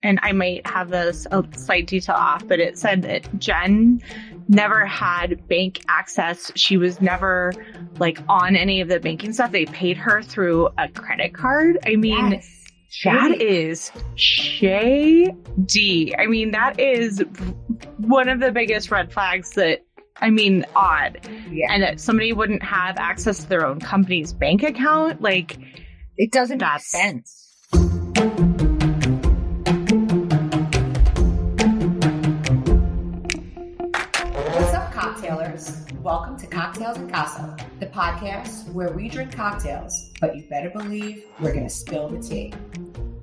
and I might have a slight detail off, but it said that Jen never had bank access. She was never like on any of the banking stuff. They paid her through a credit card. I mean, yes. That is shady. I mean, that is one of the biggest red flags that, I mean, odd. Yeah. And that somebody wouldn't have access to their own company's bank account. Like, it doesn't make sense. What's up, cocktailers? Welcome to Cocktails and Gossip, the podcast where we drink cocktails, but you better believe we're going to spill the tea.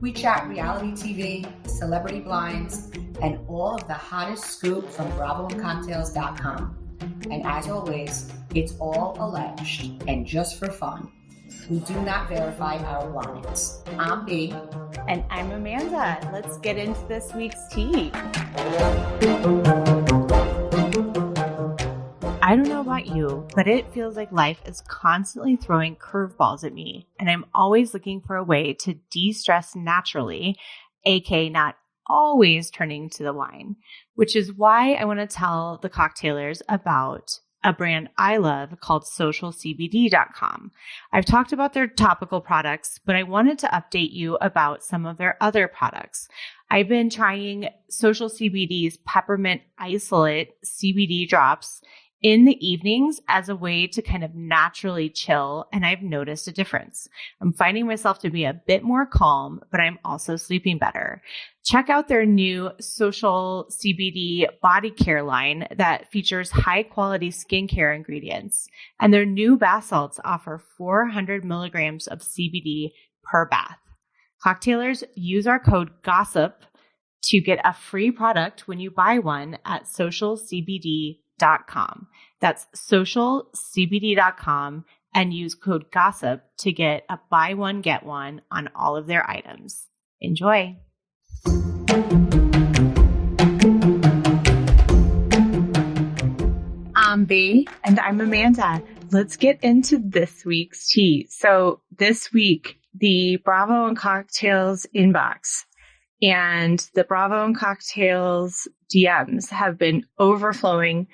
We chat reality TV, celebrity blinds, and all of the hottest scoop from BravoandCocktails.com. And as always, it's all alleged and just for fun. We do not verify our blinds. I'm B. And I'm Amanda. Let's get into this week's tea. I don't know about you, but it feels like life is constantly throwing curveballs at me, and I'm always looking for a way to de-stress naturally, aka not always turning to the wine, which is why I want to tell the cocktailers about a brand I love called SocialCBD.com. I've talked about their topical products, but I wanted to update you about some of their other products. I've been trying Social CBD's Peppermint Isolate CBD drops in the evenings as a way to kind of naturally chill, and I've noticed a difference. I'm finding myself to be a bit more calm, but I'm also sleeping better. Check out their new Social CBD body care line that features high quality skincare ingredients, and their new bath salts offer 400 milligrams of CBD per bath. Cocktailers, use our code GOSSIP to get a free product when you buy one at socialcbd.com. That's socialcbd.com, and use code GOSSIP to get a buy one, get one on all of their items. Enjoy. I'm B. And I'm Amanda. Let's get into this week's tea. So this week, the Bravo and Cocktails inbox and the Bravo and Cocktails DMs have been overflowing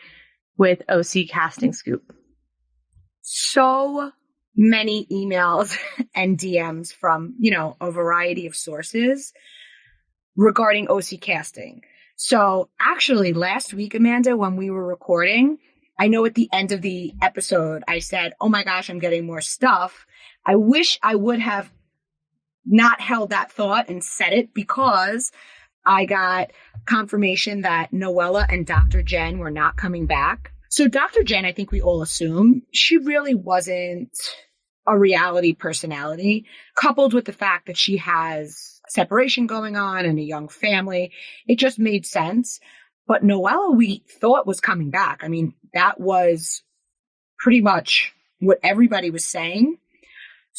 with OC Casting Scoop. So many emails and DMs from, a variety of sources regarding OC Casting. So actually last week, Amanda, when we were recording, I know at the end of the episode, I said, oh my gosh, I'm getting more stuff. I wish I would have not held that thought and said it, because I got confirmation that Noella and Dr. Jen were not coming back. So Dr. Jen, I think we all assume, she really wasn't a reality personality, coupled with the fact that she has separation going on and a young family. It just made sense. But Noella, we thought was coming back. I mean, that was pretty much what everybody was saying.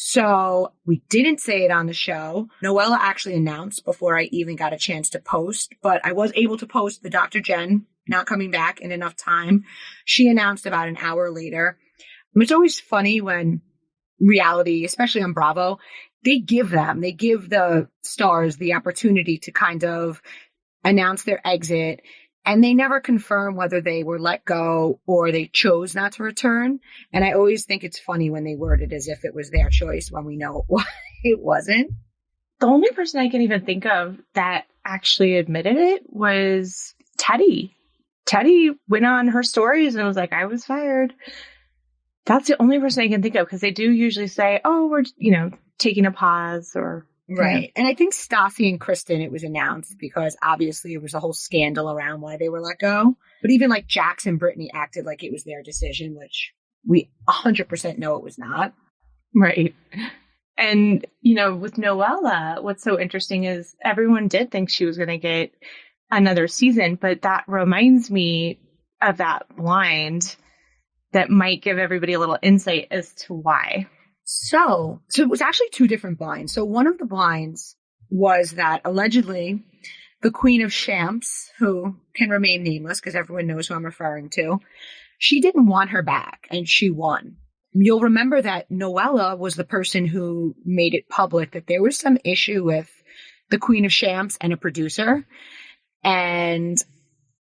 So we didn't say it on the show. Noella actually announced before I even got a chance to post, but I was able to post the Dr. Jen not coming back in enough time. She announced about an hour later. It's always funny when reality, especially on Bravo, they give the stars the opportunity to kind of announce their exit, and they never confirm whether they were let go or they chose not to return. And I always think it's funny when they word it as if it was their choice when we know it wasn't. The only person I can even think of that actually admitted it was Teddi. Teddi went on her stories and was like, I was fired. That's the only person I can think of, because they do usually say, oh, we're, taking a pause or... Right. And I think Stassi and Kristen, it was announced because obviously it was a whole scandal around why they were let go. But even like Jax and Brittany acted like it was their decision, which we 100% know it was not. Right. And, with Noella, what's so interesting is everyone did think she was going to get another season, but that reminds me of that blind that might give everybody a little insight as to why. So it was actually two different blinds. So one of the blinds was that allegedly the Queen of Champs, who can remain nameless because everyone knows who I'm referring to, she didn't want her back and she won. You'll remember that Noella was the person who made it public that there was some issue with the Queen of Champs and a producer. And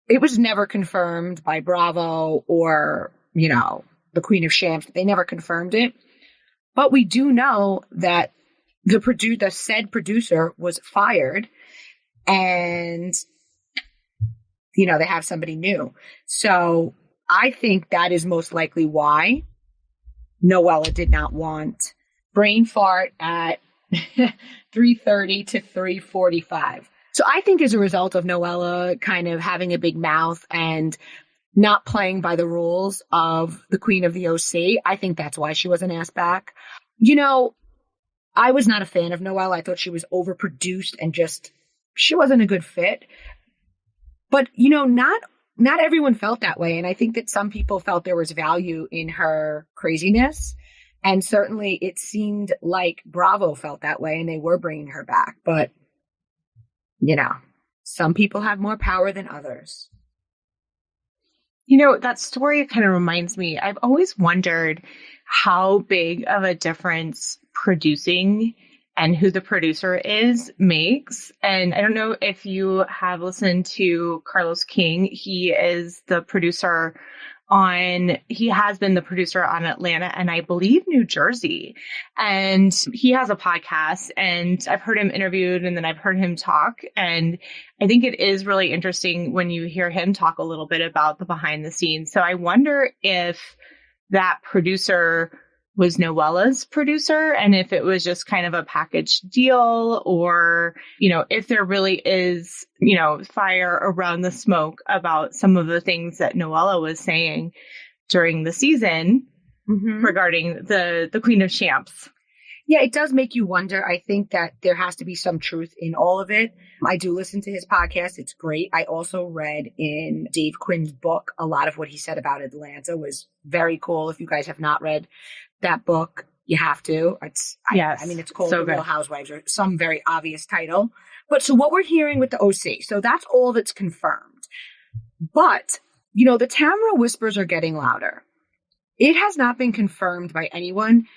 it was never confirmed by Bravo or, the Queen of Champs. They never confirmed it. But we do know that the said producer was fired, and, they have somebody new. So I think that is most likely why Noella did not want brain fart at 3:30 to 3:45. So I think as a result of Noella kind of having a big mouth and not playing by the rules of the Queen of the OC, I think that's why she wasn't asked back. I was not a fan of Noella. I thought she was overproduced and she wasn't a good fit. But, not everyone felt that way. And I think that some people felt there was value in her craziness. And certainly it seemed like Bravo felt that way and they were bringing her back. But, some people have more power than others. That story kind of reminds me, I've always wondered how big of a difference producing and who the producer is makes. And I don't know if you have listened to Carlos King. He is the producer he has been the producer on Atlanta and I believe New Jersey. And he has a podcast and I've heard him interviewed and then I've heard him talk. And I think it is really interesting when you hear him talk a little bit about the behind the scenes. So I wonder if that producer was Noella's producer and if it was just kind of a package deal or, if there really is, fire around the smoke about some of the things that Noella was saying during the season regarding the Queen of Champs. Yeah, it does make you wonder. I think that there has to be some truth in all of it. I do listen to his podcast. It's great. I also read in Dave Quinn's book, a lot of what he said about Atlanta was very cool. If you guys have not read that book, you have to. It's called The Real Housewives or some very obvious title. But so what we're hearing with the OC, so that's all that's confirmed. But, the Tamra whispers are getting louder. It has not been confirmed by anyone,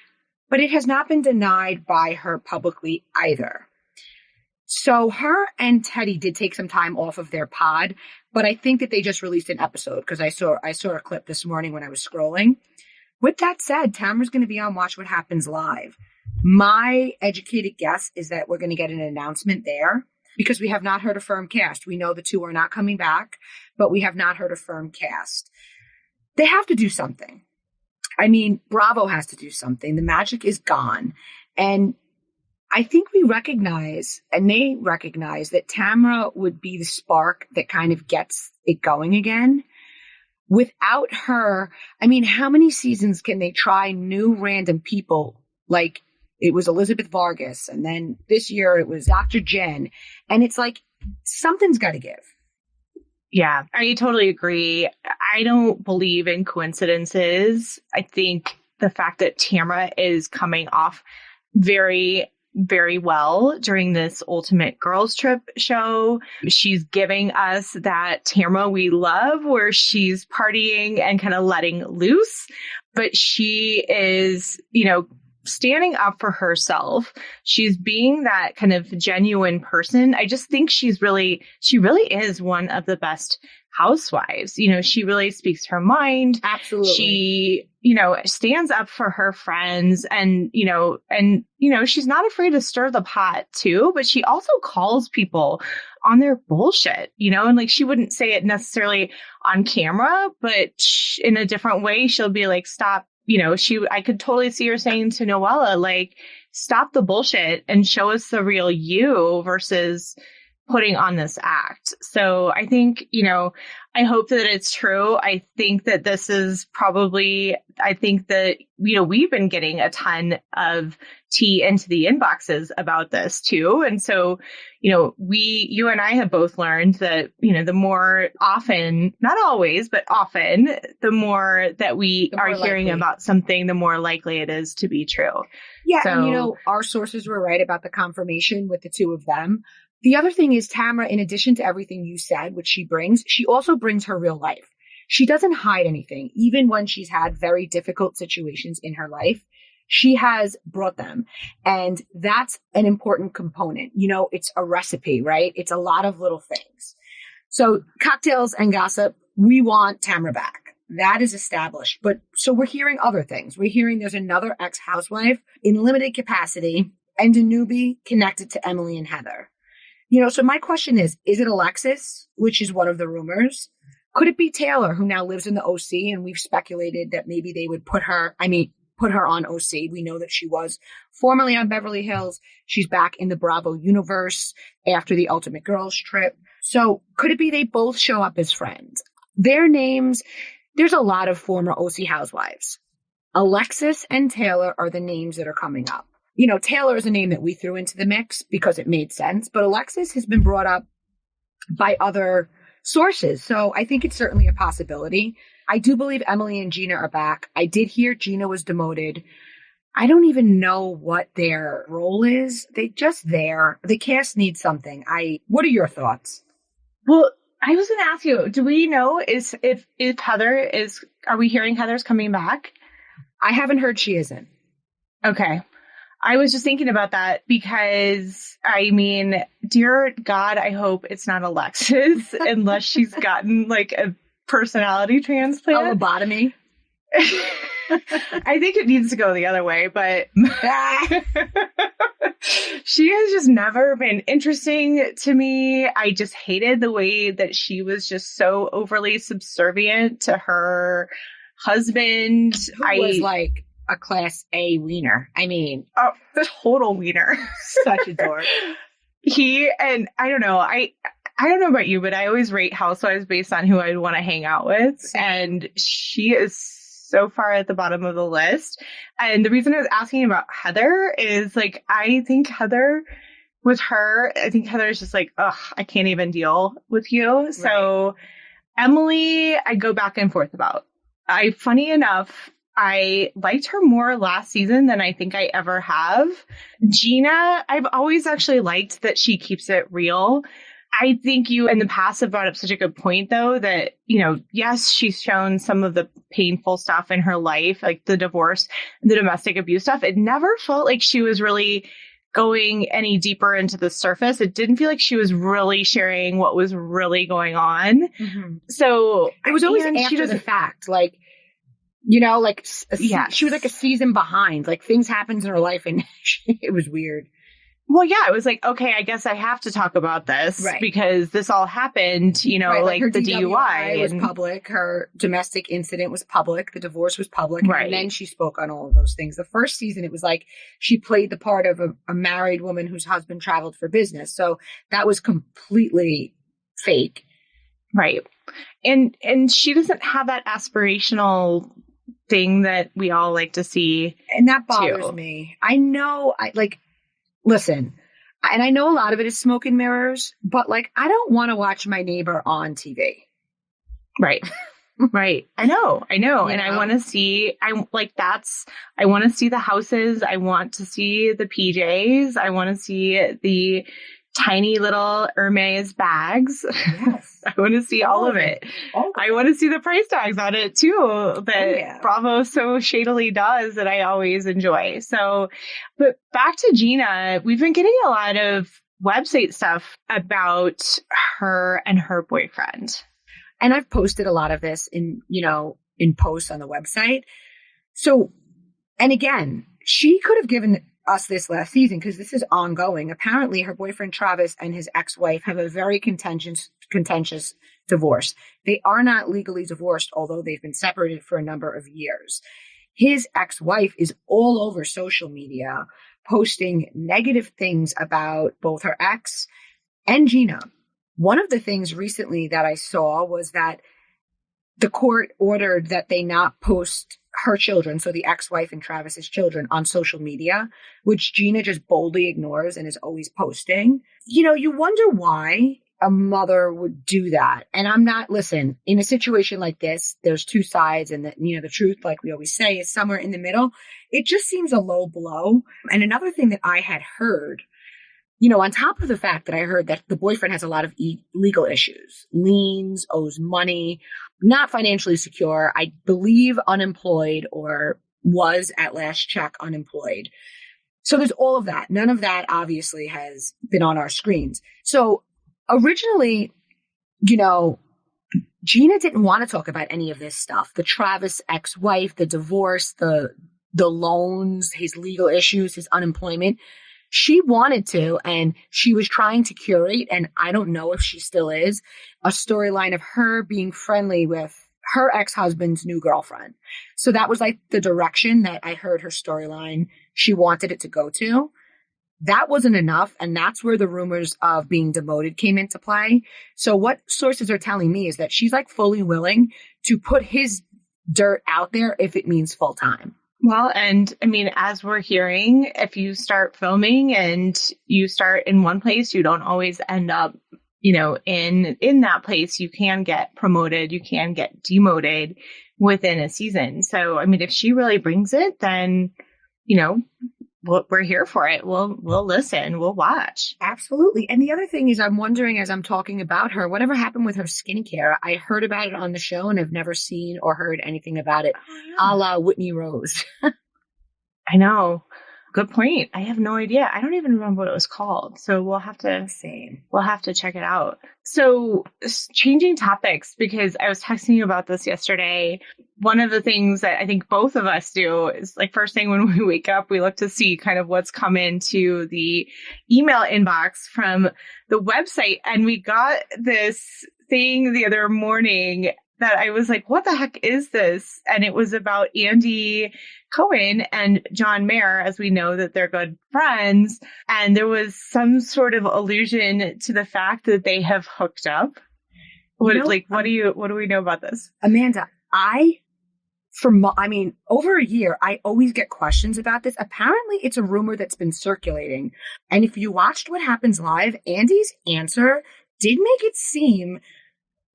but it has not been denied by her publicly either. So her and Teddy did take some time off of their pod, but I think that they just released an episode because I saw a clip this morning when I was scrolling. With that said, Tamra's going to be on Watch What Happens Live. My educated guess is that we're going to get an announcement there because we have not heard a firm cast. We know the two are not coming back, but we have not heard a firm cast. They have to do something. Bravo has to do something. The magic is gone. And I think we recognize, and they recognize, that Tamra would be the spark that kind of gets it going again. Without her, how many seasons can they try new random people? Like it was Elizabeth Vargas, and then this year it was Dr. Jen. And it's like, something's got to give. Yeah, I totally agree. I don't believe in coincidences. I think the fact that Tamra is coming off very, very well during this Ultimate Girls Trip show. She's giving us that Tamra we love where she's partying and kind of letting loose, but she is, standing up for herself. She's being that kind of genuine person. I just think she really is one of the best housewives. She really speaks her mind. Absolutely. She, stands up for her friends and she's not afraid to stir the pot too, but she also calls people on their bullshit, and like she wouldn't say it necessarily on camera, but in a different way, she'll be like, stop. I could totally see her saying to Noella, like, stop the bullshit and show us the real you versus putting on this act. So I think, I hope that it's true. I think that this is we've been getting a ton of tea into the inboxes about this too. And so, you and I have both learned that, the more often, not always, but often, the more that we are hearing about something, the more likely it is to be true. Yeah. So, and our sources were right about the confirmation with the two of them. The other thing is Tamra, in addition to everything you said, which she brings, she also brings her real life. She doesn't hide anything. Even when she's had very difficult situations in her life, she has brought them. And that's an important component. You know, it's a recipe, right? It's a lot of little things. So cocktails and gossip, we want Tamra back. That is established. But so we're hearing other things. We're hearing there's another ex-housewife in limited capacity and a newbie connected to Emily and Heather. You know, so my question is it Alexis, which is one of the rumors? Could it be Taylor, who now lives in the OC? And we've speculated that maybe they would put her on OC. We know that she was formerly on Beverly Hills. She's back in the Bravo universe after the Ultimate Girls trip. So could it be they both show up as friends? Their names, there's a lot of former OC housewives. Alexis and Taylor are the names that are coming up. You know, Taylor is a name that we threw into the mix because it made sense, but Alexis has been brought up by other sources. So I think it's certainly a possibility. I do believe Emily and Gina are back. I did hear Gina was demoted. I don't even know what their role is. They just there. The cast needs something. What are your thoughts? Well, I was going to ask you, do we know if Heather is, are we hearing Heather's coming back? I haven't heard she isn't. Okay. I was just thinking about that because, I mean, dear God, I hope it's not Alexis unless she's gotten like a personality transplant. A lobotomy. I think it needs to go the other way, but she has just never been interesting to me. I just hated the way that she was just so overly subservient to her husband. Who was like a class A wiener. I mean, the total wiener. Such a dork. And I don't know. I don't know about you, but I always rate housewives based on who I'd want to hang out with. And she is so far at the bottom of the list. And the reason I was asking about Heather is like, I think Heather is just like, ugh, I can't even deal with you. Right. So Emily, I go back and forth about. Funny enough, I liked her more last season than I think I ever have. Gina, I've always actually liked that she keeps it real. I think you in the past have brought up such a good point, though, that, you know, yes, she's shown some of the painful stuff in her life, like the divorce, the domestic abuse stuff. It never felt like she was really going any deeper into the surface. It didn't feel like she was really sharing what was really going on. Mm-hmm. So it was always after the fact, like, you know, like she was like a season behind, like things happened in her life and it was weird. Well, yeah, it was like, okay, I guess I have to talk about this because this all happened, you know, right, like the DUI was public. Her domestic incident was public. The divorce was public. Right. And then she spoke on all of those things. The first season, it was like she played the part of a married woman whose husband traveled for business. So that was completely fake. Right. And she doesn't have that aspirational thing that we all like to see. And that bothers me. I know, listen, and I know a lot of it is smoke and mirrors, but like, I don't want to watch my neighbor on TV. Right. Right. I know. And I want to see, I want to see the houses. I want to see the PJs. I want to see the tiny little Hermes bags. Yes. I want to see all of it. I want to see the price tags on it too that Bravo so shadily does that I always enjoy. So, but back to Gina, we've been getting a lot of website stuff about her and her boyfriend. And I've posted a lot of this in posts on the website. So, and again, she could have given us this last season because this is ongoing. Apparently her boyfriend Travis and his ex-wife have a very contentious divorce. They are not legally divorced, although they've been separated for a number of years. His ex-wife is all over social media posting negative things about both her ex and Gina. One of the things recently that I saw was that the court ordered that they not post her children, so the ex-wife and Travis's children, on social media, which Gina just boldly ignores and is always posting. You know, you wonder why a mother would do that. And listen, in a situation like this, there's two sides, and the truth, like we always say, is somewhere in the middle. It just seems a low blow. And another thing that I had heard, on top of the fact that I heard that the boyfriend has a lot of legal issues, liens, owes money, not financially secure, I believe unemployed or was at last check unemployed. So there's all of that. None of that obviously has been on our screens. So originally, you know, Gina didn't want to talk about any of this stuff. The Travis ex-wife, the divorce, the loans, his legal issues, his unemployment. She wanted to, and she was trying to curate, and I don't know if she still is, a storyline of her being friendly with her ex-husband's new girlfriend. So that was like the direction that I heard her storyline she wanted it to go to. That wasn't enough, and that's where the rumors of being demoted came into play. So what sources are telling me is that she's like fully willing to put his dirt out there if it means full time. Well, and I mean, as we're hearing, if you start filming and you start in one place, you don't always end up, you know, in that place. You can get promoted, you can get demoted within a season. So, I mean, if she really brings it, then, you know, we're here for it. We'll listen. We'll watch. Absolutely. And the other thing is, I'm wondering as I'm talking about her, whatever happened with her skincare? I heard about it on the show and have never seen or heard anything about it, a la Whitney Rose. I know. Good point. I have no idea. I don't even remember what it was called. So we'll have to check it out. So changing topics, because I was texting you about this yesterday. One of the things that I think both of us do is like first thing when we wake up, we look to see kind of what's come into the email inbox from the website. And we got this thing the other morning that I was like, what the heck is this? And it was about Andy Cohen and John Mayer, as we know that they're good friends. And there was some sort of allusion to the fact that they have hooked up. What do we know about this? Amanda, over a year, I always get questions about this. Apparently, it's a rumor that's been circulating. And if you watched What Happens Live, Andy's answer did make it seem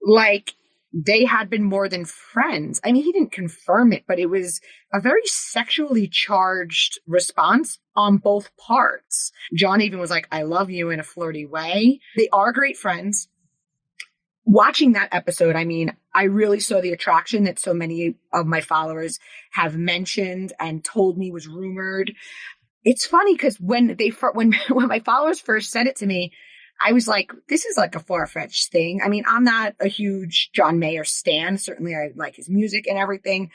like they had been more than friends. I mean, he didn't confirm it, but it was a very sexually charged response on both parts. John even was like, I love you in a flirty way. They are great friends. Watching that episode, I mean, I really saw the attraction that so many of my followers have mentioned and told me was rumored. It's funny because when my followers first said it to me, I was like, this is like a far-fetched thing. I mean, I'm not a huge John Mayer stan. Certainly I like his music and everything.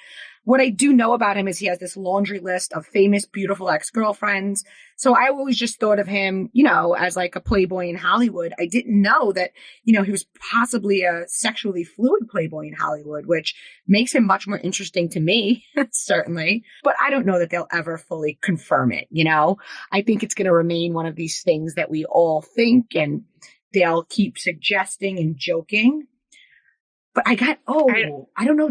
What I do know about him is he has this laundry list of famous, beautiful ex-girlfriends. So I always just thought of him, you know, as like a playboy in Hollywood. I didn't know that, you know, he was possibly a sexually fluid playboy in Hollywood, which makes him much more interesting to me, certainly. But I don't know that they'll ever fully confirm it, you know? I think it's going to remain one of these things that we all think and they'll keep suggesting and joking. But I don't know.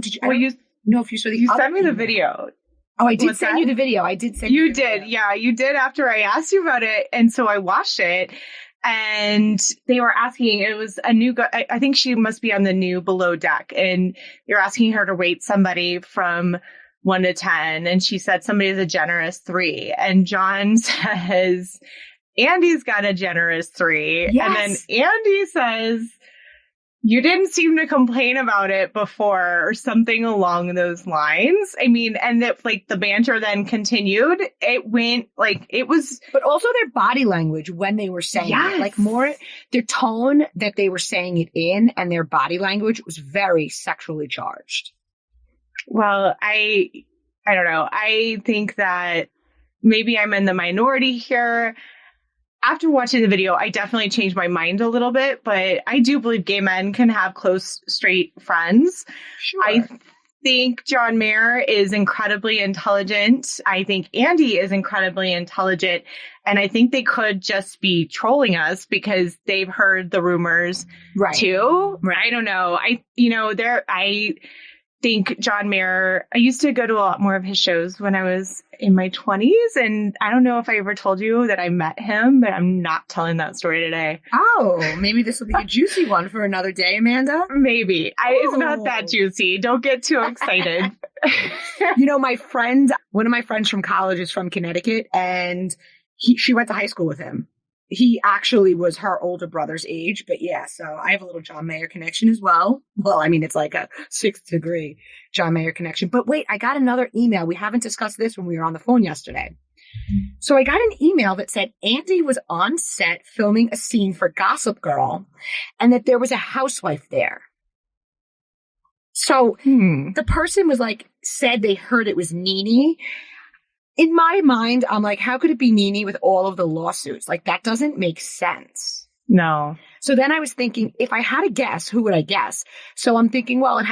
No, if you saw you sent me the video. Oh, I did send you the video. I did send you the video. Yeah, you did after I asked you about it. And so I watched it and they were asking, it was a new, I think she must be on the new Below Deck. And you're asking her to rate somebody from 1 to 10. And she said somebody's a generous 3. And John says, Andy's got a generous 3. Yes. And then Andy says, you didn't seem to complain about it before or something along those lines. I mean, and that like the banter then continued. It went like it was. But also their body language when they were saying it, like more their tone that they were saying it in and their body language was very sexually charged. Well, I don't know. I think that maybe I'm in the minority here. After watching the video, I definitely changed my mind a little bit, but I do believe gay men can have close, straight friends. Sure. I think John Mayer is incredibly intelligent. I think Andy is incredibly intelligent. And I think they could just be trolling us because they've heard the rumors too. Right. I don't know. I think John Mayer, I used to go to a lot more of his shows when I was in my 20s. And I don't know if I ever told you that I met him, but I'm not telling that story today. Oh, maybe this will be a juicy one for another day, Amanda. Maybe. It's not that juicy. Don't get too excited. You know, one of my friends from college is from Connecticut and she went to high school with him. he actually was her older brother's age. But yeah, so I have a little John Mayer connection as well. Well, I mean, it's like a 6th degree John Mayer connection. But wait, I got another email. We haven't discussed this when we were on the phone yesterday. So I got an email that said Andy was on set filming a scene for Gossip Girl and that there was a housewife there. So the person was like, said they heard it was Nene. In my mind, I'm like, how could it be Nene with all of the lawsuits? Like, that doesn't make sense. No. So then I was thinking, if I had to guess, who would I guess? So I'm thinking, well, it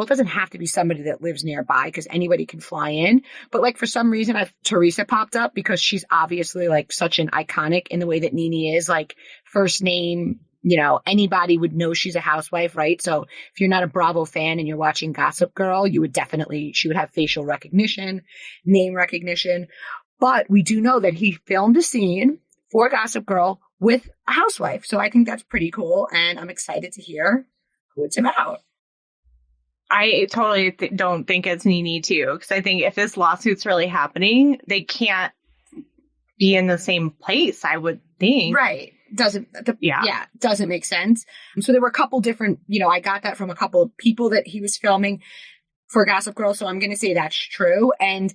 doesn't have to be somebody that lives nearby because anybody can fly in. But like, for some reason, Teresa popped up because she's obviously like such an iconic in the way that Nene is, like first name, you know, anybody would know she's a housewife, right? So if you're not a Bravo fan and you're watching Gossip Girl, she would have facial recognition, name recognition. But we do know that he filmed a scene for Gossip Girl with a housewife. So I think that's pretty cool. And I'm excited to hear who it's about. I totally don't think it's Nene too. Because I think if this lawsuit's really happening, they can't be in the same place, I would think. Right. Doesn't make sense. So there were a couple different, I got that from a couple of people that he was filming for Gossip Girl. So I'm going to say that's true. And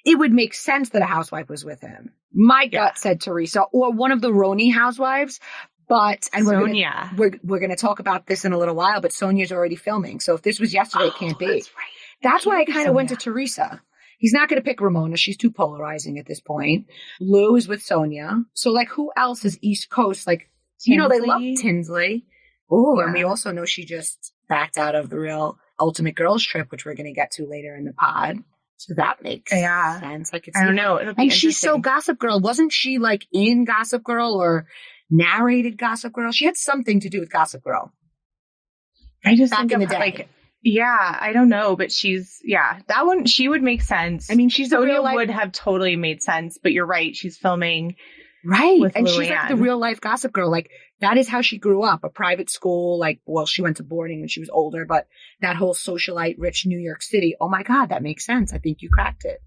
it would make sense that a housewife was with him. My gut said Teresa or one of the Roni housewives. But, and Sonia. We're going to talk about this in a little while, but Sonia's already filming. So if this was yesterday, it can't be. That's right. That's why I kind of went to Teresa. He's not going to pick Ramona. She's too polarizing at this point. Lou is with Sonia. So, like, who else is East Coast? Like, Tinsley. They love Tinsley. Oh, and we also know she just backed out of the Real Ultimate Girls Trip, which we're going to get to later in the pod. So that makes sense. I don't know. And she's so Gossip Girl. Wasn't she, like, in Gossip Girl or narrated Gossip Girl? She had something to do with Gossip Girl. I just back think in the of, day. like, yeah, I don't know, but that one, she would make sense. I mean, Sonia would have totally made sense, but you're right. She's filming. Right. With and Luann. She's like the real life Gossip Girl. Like, that is how she grew up. A private school. Like, well, she went to boarding when she was older, but that whole socialite, rich New York City. Oh my God, that makes sense. I think you cracked it.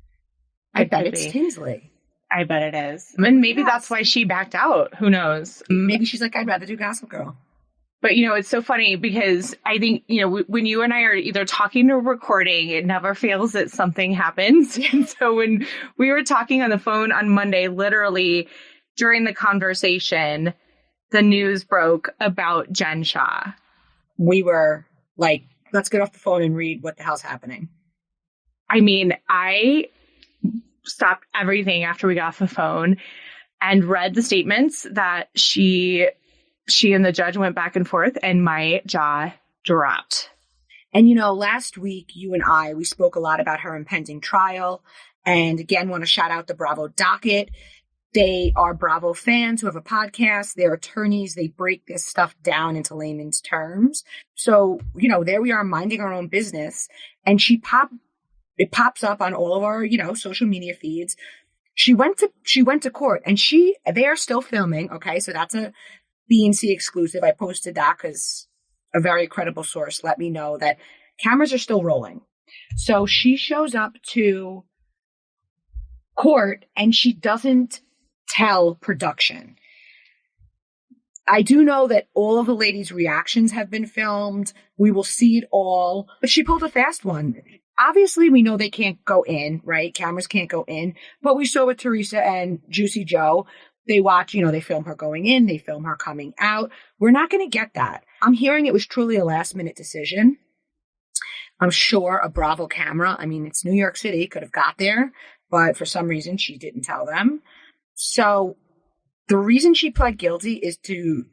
I bet it's Tinsley. I bet it is. And maybe that's why she backed out. Who knows? Maybe she's like, I'd rather do Gossip Girl. But, it's so funny because I think, when you and I are either talking or recording, it never fails that something happens. And so when we were talking on the phone on Monday, literally during the conversation, the news broke about Jen Shah. We were like, let's get off the phone and read what the hell's happening. I mean, I stopped everything after we got off the phone and read the statements that she and the judge went back and forth, and my jaw dropped. And, last week, you and we spoke a lot about her impending trial. And again, want to shout out the Bravo docket. They are Bravo fans who have a podcast. They're attorneys. They break this stuff down into layman's terms. So, there we are minding our own business. And it pops up on all of our, social media feeds. She went to court and they are still filming. Okay. So that's a BNC exclusive. I posted that because a very credible source let me know that cameras are still rolling. So she shows up to court and she doesn't tell production. I do know that all of the ladies' reactions have been filmed. We will see it all. But she pulled a fast one. Obviously, we know they can't go in, right? Cameras can't go in. But we saw with Teresa and Juicy Joe, they watch, they film her going in, they film her coming out. We're not going to get that. I'm hearing it was truly a last-minute decision. I'm sure a Bravo camera, I mean, it's New York City, could have got there, but for some reason she didn't tell them. So the reason she pled guilty is to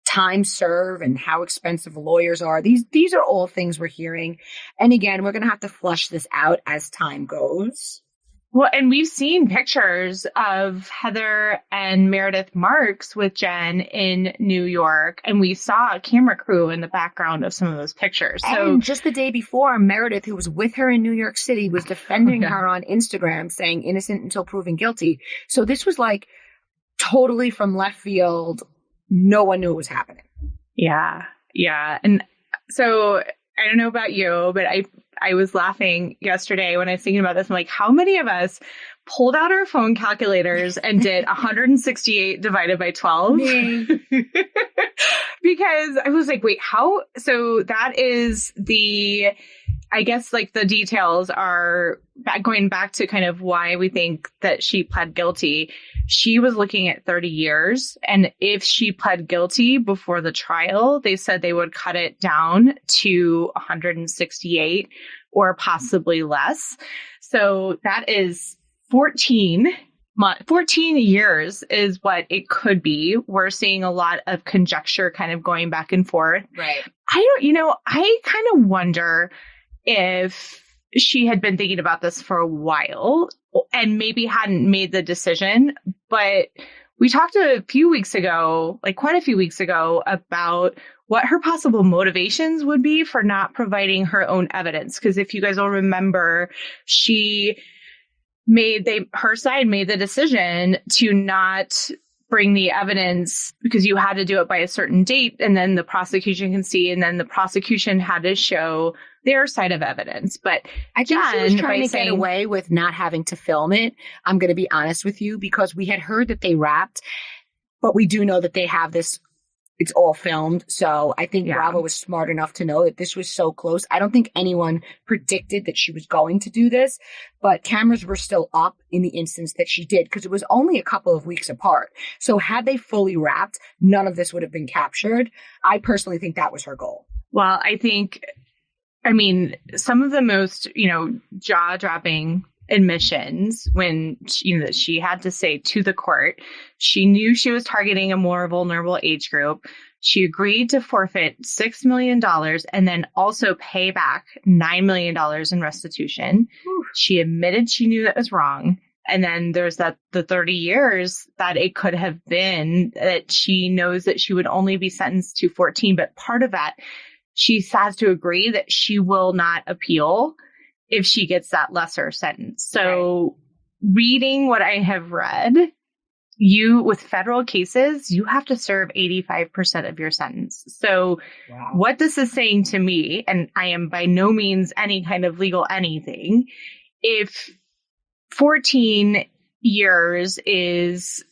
time serve and how expensive lawyers are. These are all things we're hearing. And again, we're going to have to flush this out as time goes. Well, and we've seen pictures of Heather and Meredith Marks with Jen in New York, and we saw a camera crew in the background of some of those pictures. And just the day before, Meredith, who was with her in New York City, was defending her on Instagram, saying innocent until proven guilty. So this was like totally from left field. No one knew it was happening. Yeah. And so I don't know about you, but I I was laughing yesterday when I was thinking about this. I'm like, how many of us pulled out our phone calculators and did 168 divided by 12? Me. Because I was like, wait, how? So that is I guess like the details are going back to kind of why we think that she pled guilty. She was looking at 30 years. And if she pled guilty before the trial, they said they would cut it down to 168 or possibly less. So that is 14 years is what it could be. We're seeing a lot of conjecture kind of going back and forth. Right. I kind of wonder if she had been thinking about this for a while and maybe hadn't made the decision. But we talked quite a few weeks ago, about what her possible motivations would be for not providing her own evidence. Because if you guys will remember, her side made the decision to not bring the evidence because you had to do it by a certain date, and then the prosecution can see, and then the prosecution had to show their side of evidence. But I think she was trying to get away with not having to film it. I'm going to be honest with you, because we had heard that they wrapped, but we do know that they have this. It's all filmed. So I think Bravo was smart enough to know that this was so close. I don't think anyone predicted that she was going to do this, but cameras were still up in the instance that she did, because it was only a couple of weeks apart. So had they fully wrapped, none of this would have been captured. I personally think that was her goal. Well, I mean, some of the most, jaw-dropping admissions when she had to say to the court, she knew she was targeting a more vulnerable age group. She agreed to forfeit $6 million and then also pay back $9 million in restitution. Whew. She admitted she knew that was wrong. And then there's the 30 years that it could have been that she knows that she would only be sentenced to 14. But part of that, she has to agree that she will not appeal if she gets that lesser sentence. So reading what I have read, with federal cases, you have to serve 85% of your sentence. So what this is saying to me, and I am by no means any kind of legal anything, if 14 years is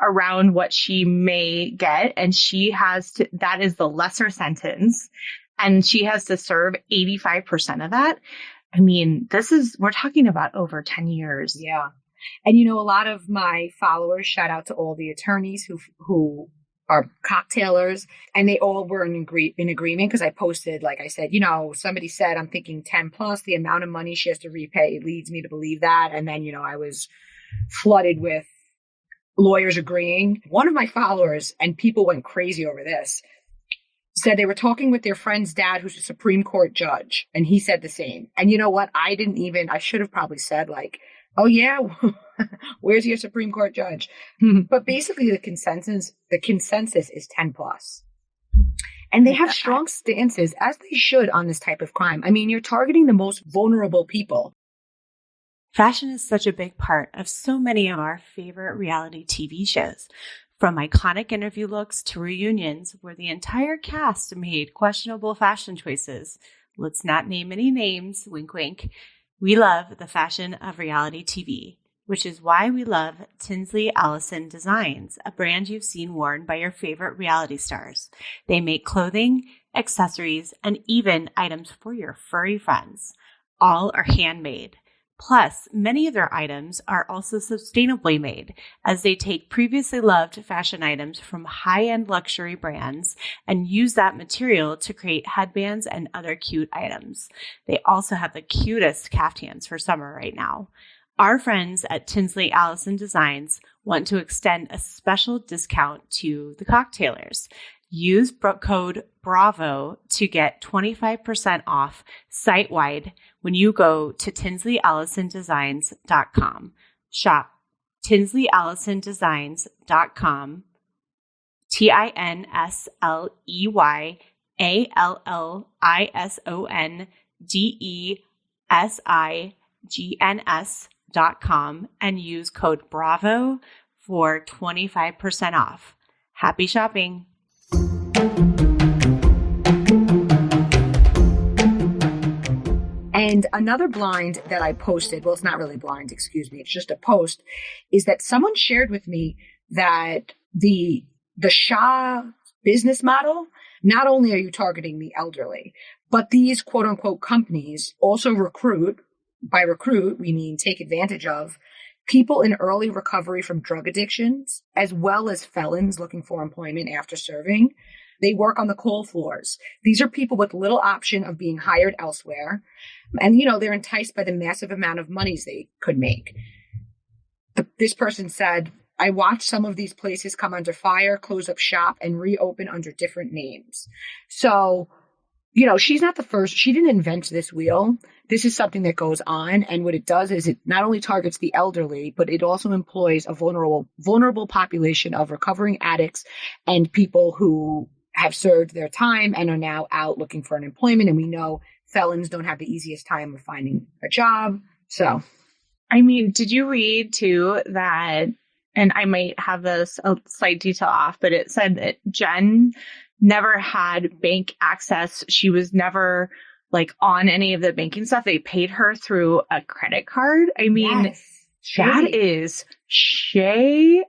around what she may get, and that is the lesser sentence, and she has to serve 85% of that. I mean, we're talking about over 10 years. Yeah. And, a lot of my followers, shout out to all the attorneys who are cocktailers, and they all were in agreement, because I posted, like I said, somebody said, I'm thinking 10 plus, the amount of money she has to repay leads me to believe that. And then, I was flooded with lawyers agreeing. One of my followers, and people went crazy over this, said they were talking with their friend's dad, who's a Supreme Court judge, and he said the same. And you know what? I should have probably said, like, oh yeah, where's your Supreme Court judge? But basically the consensus is 10 plus. And they have strong stances, as they should, on this type of crime. I mean, you're targeting the most vulnerable people. Fashion is such a big part of so many of our favorite reality TV shows. From iconic interview looks to reunions where the entire cast made questionable fashion choices. Let's not name any names, wink wink. We love the fashion of reality TV, which is why we love Tinsley Allison Designs, a brand you've seen worn by your favorite reality stars. They make clothing, accessories, and even items for your furry friends. All are handmade. Plus, many of their items are also sustainably made, as they take previously loved fashion items from high-end luxury brands and use that material to create headbands and other cute items. They also have the cutest caftans for summer right now. Our friends at Tinsley Allison Designs want to extend a special discount to the cocktailers. Use code BRAVO to get 25% off site-wide when you go to tinsleyallisondesigns.com. Shop tinsleyallisondesigns.com, tinsleyallisondesigns.com, and use code BRAVO for 25% off. Happy shopping! And another blind that I posted, well, it's not really blind, excuse me, it's just a post, is that someone shared with me that the Shah business model, not only are you targeting the elderly, but these quote unquote companies also recruit, by recruit, we mean take advantage of, people in early recovery from drug addictions, as well as felons looking for employment after serving. They work on the coal floors. These are people with little option of being hired elsewhere. And, they're enticed by the massive amount of monies they could make. This person said, I watched some of these places come under fire, close up shop, and reopen under different names. So, she's not the first. She didn't invent this wheel. This is something that goes on. And what it does is it not only targets the elderly, but it also employs a vulnerable population of recovering addicts and people who have served their time and are now out looking for an employment. And we know felons don't have the easiest time of finding a job. So, I mean, did you read too that, and I might have this a slight detail off, but it said that Jen never had bank access. She was never on any of the banking stuff. They paid her through a credit card. I mean, yes. That is shady.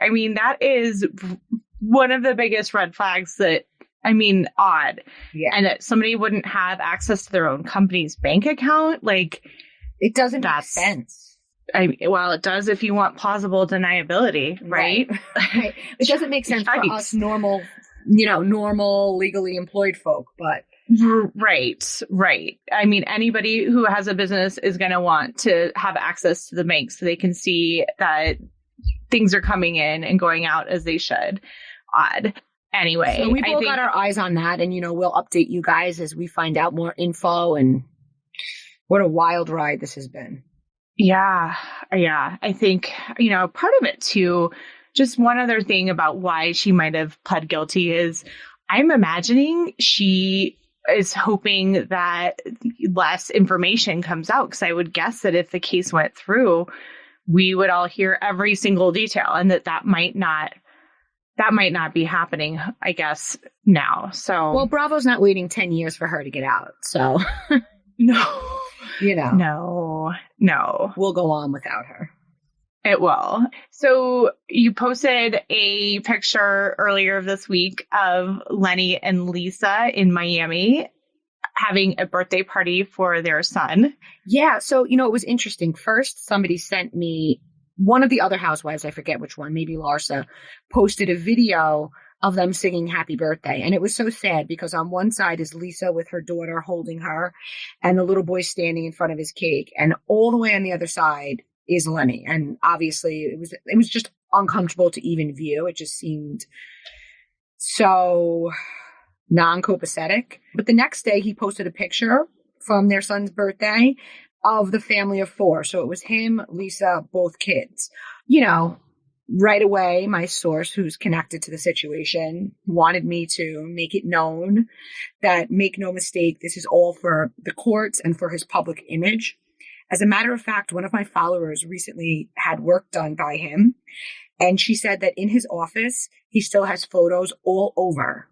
I mean, that is one of the biggest red flags that, odd. Yeah. And that somebody wouldn't have access to their own company's bank account. It doesn't make sense. It does if you want plausible deniability, right? Right. It doesn't make sense for us normal legally employed folk, but. Right. I mean, anybody who has a business is going to want to have access to the bank so they can see that things are coming in and going out as they should. Odd. Anyway. So we've all got our eyes on that, and, we'll update you guys as we find out more info, and what a wild ride this has been. Yeah. I think, part of it too, just one other thing about why she might have pled guilty is I'm imagining she is hoping that less information comes out, because I would guess that if the case went through, we would all hear every single detail, and that might not be happening, I guess, now. So, well, Bravo's not waiting 10 years for her to get out. So no, no, we'll go on without her. It will. So you posted a picture earlier this week of Lenny and Lisa in Miami having a birthday party for their son. Yeah. So, it was interesting. First, somebody sent me, one of the other housewives, I forget which one, maybe Larsa, posted a video of them singing happy birthday. And it was so sad because on one side is Lisa with her daughter holding her and the little boy standing in front of his cake. And all the way on the other side is Lenny. And obviously it was just uncomfortable to even view. It just seemed so non-copacetic. But the next day he posted a picture from their son's birthday of the family of 4. So it was him, Lisa, both kids. Right away, my source, who's connected to the situation, wanted me to make it known that, make no mistake, this is all for the courts and for his public image. As a matter of fact, one of my followers recently had work done by him, and she said that in his office, he still has photos all over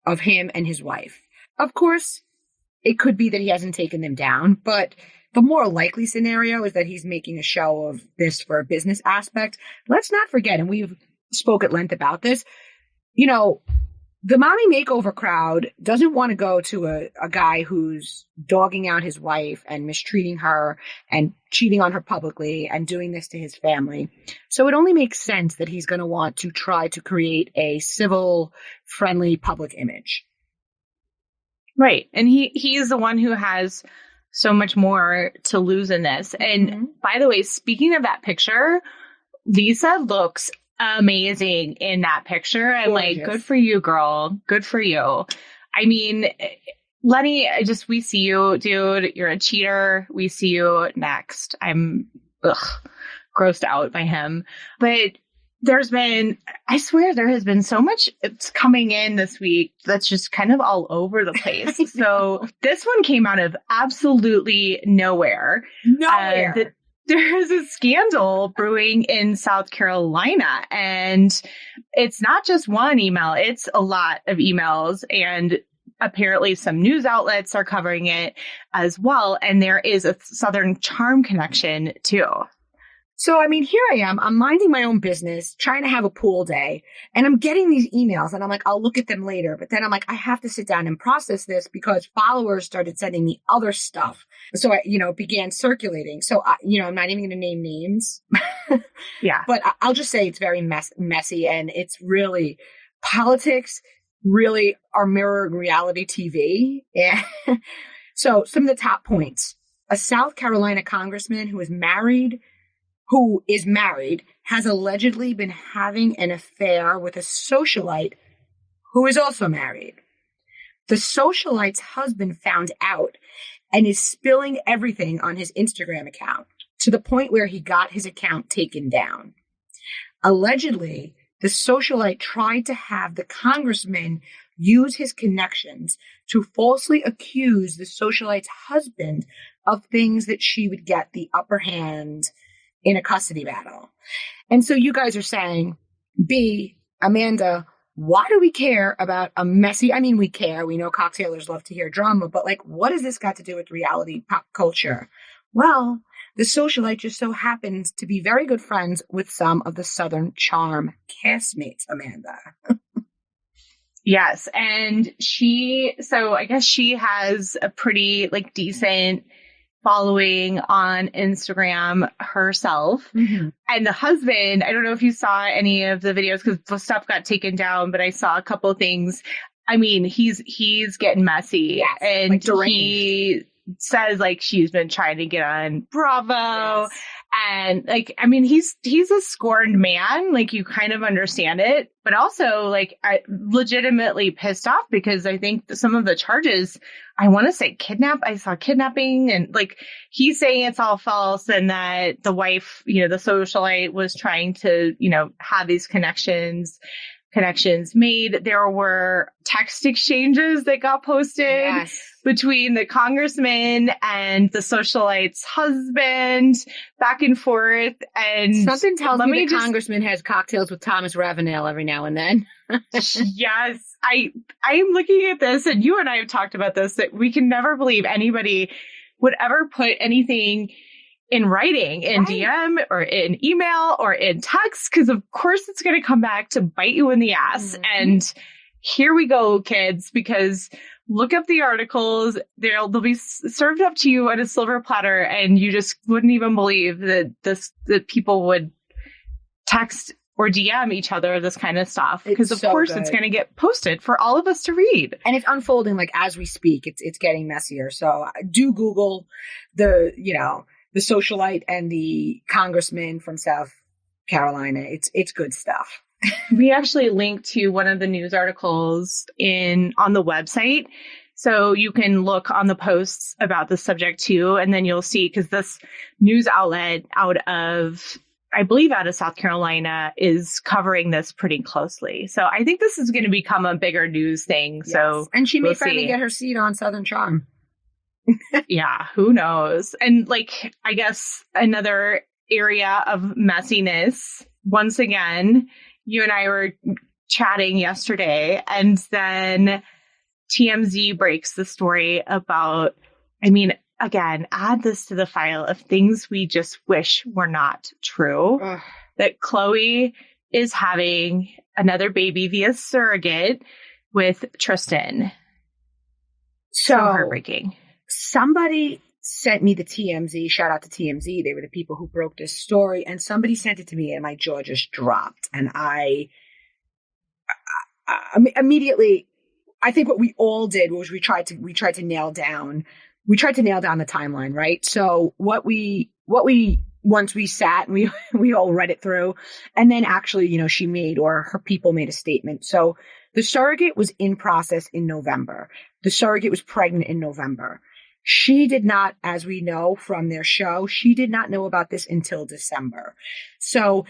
of him and his wife. Of course, it could be that he hasn't taken them down, but the more likely scenario is that he's making a show of this for a business aspect. Let's not forget, and we've spoke at length about this, the mommy makeover crowd doesn't want to go to a guy who's dogging out his wife and mistreating her and cheating on her publicly and doing this to his family. So it only makes sense that he's going to want to try to create a civil, friendly public image. Right. And he's the one who has so much more to lose in this. And by the way, speaking of that picture, Lisa looks amazing in that picture. I'm gorgeous. Like, good for you, girl. Good for you. I mean, Lenny, we see you, dude. You're a cheater. We see you next. I'm grossed out by him. But I swear there has been so much it's coming in this week that's just kind of all over the place. So this one came out of absolutely nowhere. There is a scandal brewing in South Carolina, and it's not just one email. It's a lot of emails, and apparently some news outlets are covering it as well. And there is a Southern Charm connection too. So, I mean, here I am. I'm minding my own business, trying to have a pool day, and I'm getting these emails, and I'm like, I'll look at them later. But then I'm like, I have to sit down and process this because followers started sending me other stuff. So, it began circulating. So, I'm not even going to name names. Yeah. But I'll just say it's very messy, and it's really politics really are mirroring reality TV. And so some of the top points: a South Carolina congressman who is married, has allegedly been having an affair with a socialite who is also married. The socialite's husband found out and is spilling everything on his Instagram account to the point where he got his account taken down. Allegedly, the socialite tried to have the congressman use his connections to falsely accuse the socialite's husband of things that she would get the upper hand in a custody battle. And so you guys are saying, Amanda, why do we care about a messy, we care, we know cocktailers love to hear drama, but what has this got to do with reality pop culture? Well, the socialite just so happens to be very good friends with some of the Southern Charm castmates, Amanda. Yes. And I guess she has a pretty decent following on Instagram herself. Mm-hmm. And the husband, I don't know if you saw any of the videos because the stuff got taken down, but I saw a couple of things. He's getting messy. Yes, and he says she's been trying to get on Bravo. Yes. And he's a scorned man. You kind of understand it, but also I legitimately pissed off because I think some of the charges, I want to say I saw kidnapping, and he's saying it's all false and that the wife, the socialite was trying to, have these connections made. There were text exchanges that got posted between the congressman and the socialite's husband, back and forth. And something tells me the congressman has cocktails with Thomas Ravenel every now and then. Yes, I am looking at this, and you and I have talked about this, that we can never believe anybody would ever put anything in writing, in DM or in email or in text, because of course it's going to come back to bite you in the ass. Mm-hmm. And here we go, kids, because look up the articles. They'll be served up to you on a silver platter, and you just wouldn't even believe that people would text or DM each other this kind of stuff, because of course it's going to get posted for all of us to read. And it's unfolding as we speak. It's getting messier. So do Google the socialite and the congressman from South Carolina. It's good stuff. We actually linked to one of the news articles on the website. So you can look on the posts about the subject too. And then you'll see, because this news outlet out of South Carolina is covering this pretty closely. So I think this is going to become a bigger news thing. Yes. So, and she may finally get her seat on Southern Charm. Yeah, who knows? And I guess another area of messiness, once again, you and I were chatting yesterday, and then TMZ breaks the story about, again, add this to the file of things we just wish were not true. Ugh. That Khloe is having another baby via surrogate with Tristan. So heartbreaking. Somebody sent me the TMZ. Shout out to TMZ. They were the people who broke this story. And somebody sent it to me, and my jaw just dropped. And I immediately, I think what we all did was we tried to nail down the timeline, right? So what we once we sat and we all read it through, and then actually, she made, or her people made, a statement. So the surrogate was in process in November. The surrogate was pregnant in November. She did not, as we know from their show, she did not know about this until December. So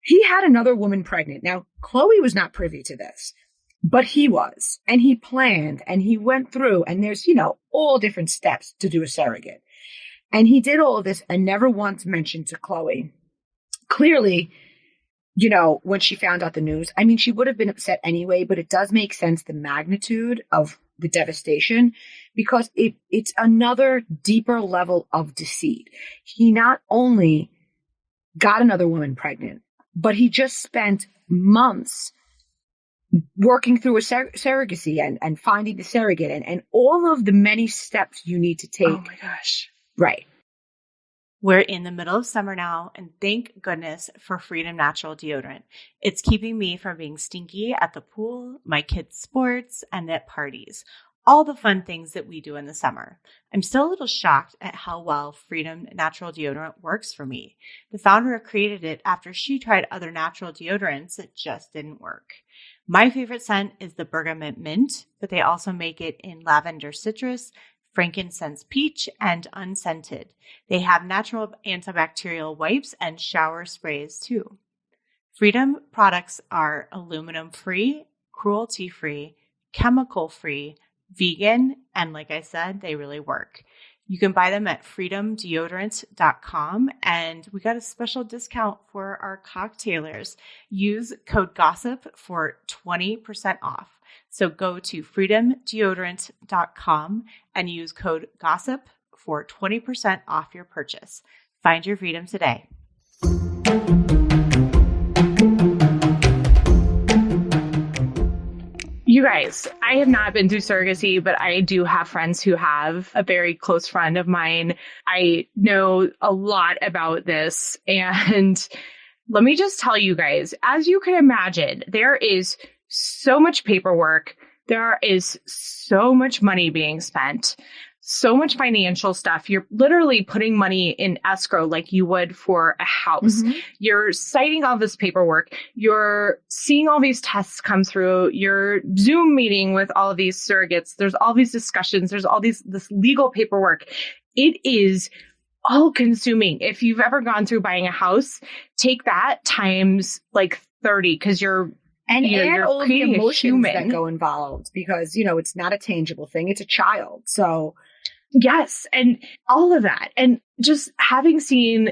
he had another woman pregnant. Now, Khloe was not privy to this, but he was, and he planned, and he went through, and there's, all different steps to do a surrogate. And he did all of this and never once mentioned to Khloe. Clearly, when she found out the news, she would have been upset anyway, but it does make sense, the magnitude of the devastation, because it's another deeper level of deceit. He not only got another woman pregnant, but he just spent months working through a surrogacy and finding the surrogate and all of the many steps you need to take. Oh my gosh. Right. We're in the middle of summer now, and thank goodness for Freedom Natural deodorant. It's keeping me from being stinky at the pool, my kids' sports, and at parties. All the fun things that we do in the summer. I'm still a little shocked at how well Freedom Natural deodorant works for me. The founder created it after she tried other natural deodorants that just didn't work. My favorite scent is the bergamot mint, but they also make it in lavender citrus, frankincense peach, and unscented. They have natural antibacterial wipes and shower sprays too. Freedom products are aluminum-free, cruelty-free, chemical-free, vegan, and like I said, they really work. You can buy them at freedomdeodorant.com, and we got a special discount for our cocktailers. Use code GOSSIP for 20% off. So go to freedomdeodorant.com and use code GOSSIP for 20% off your purchase. Find your freedom today. You guys, I have not been through surrogacy, but I do have friends who have. A very close friend of mine. I know a lot about this. And let me just tell you guys, as you can imagine, there is so much paperwork. There is so much money being spent. So much financial stuff. You're literally putting money in escrow like you would for a house. Mm-hmm. You're citing all this paperwork. You're seeing all these tests come through. You're Zoom meeting with all of these surrogates. There's all these discussions. There's all this legal paperwork. It is all consuming. If you've ever gone through buying a house, take that times like 30 because you're add all of the emotions that go involved because, it's not a tangible thing. It's a child. So yes. And all of that. And just having seen,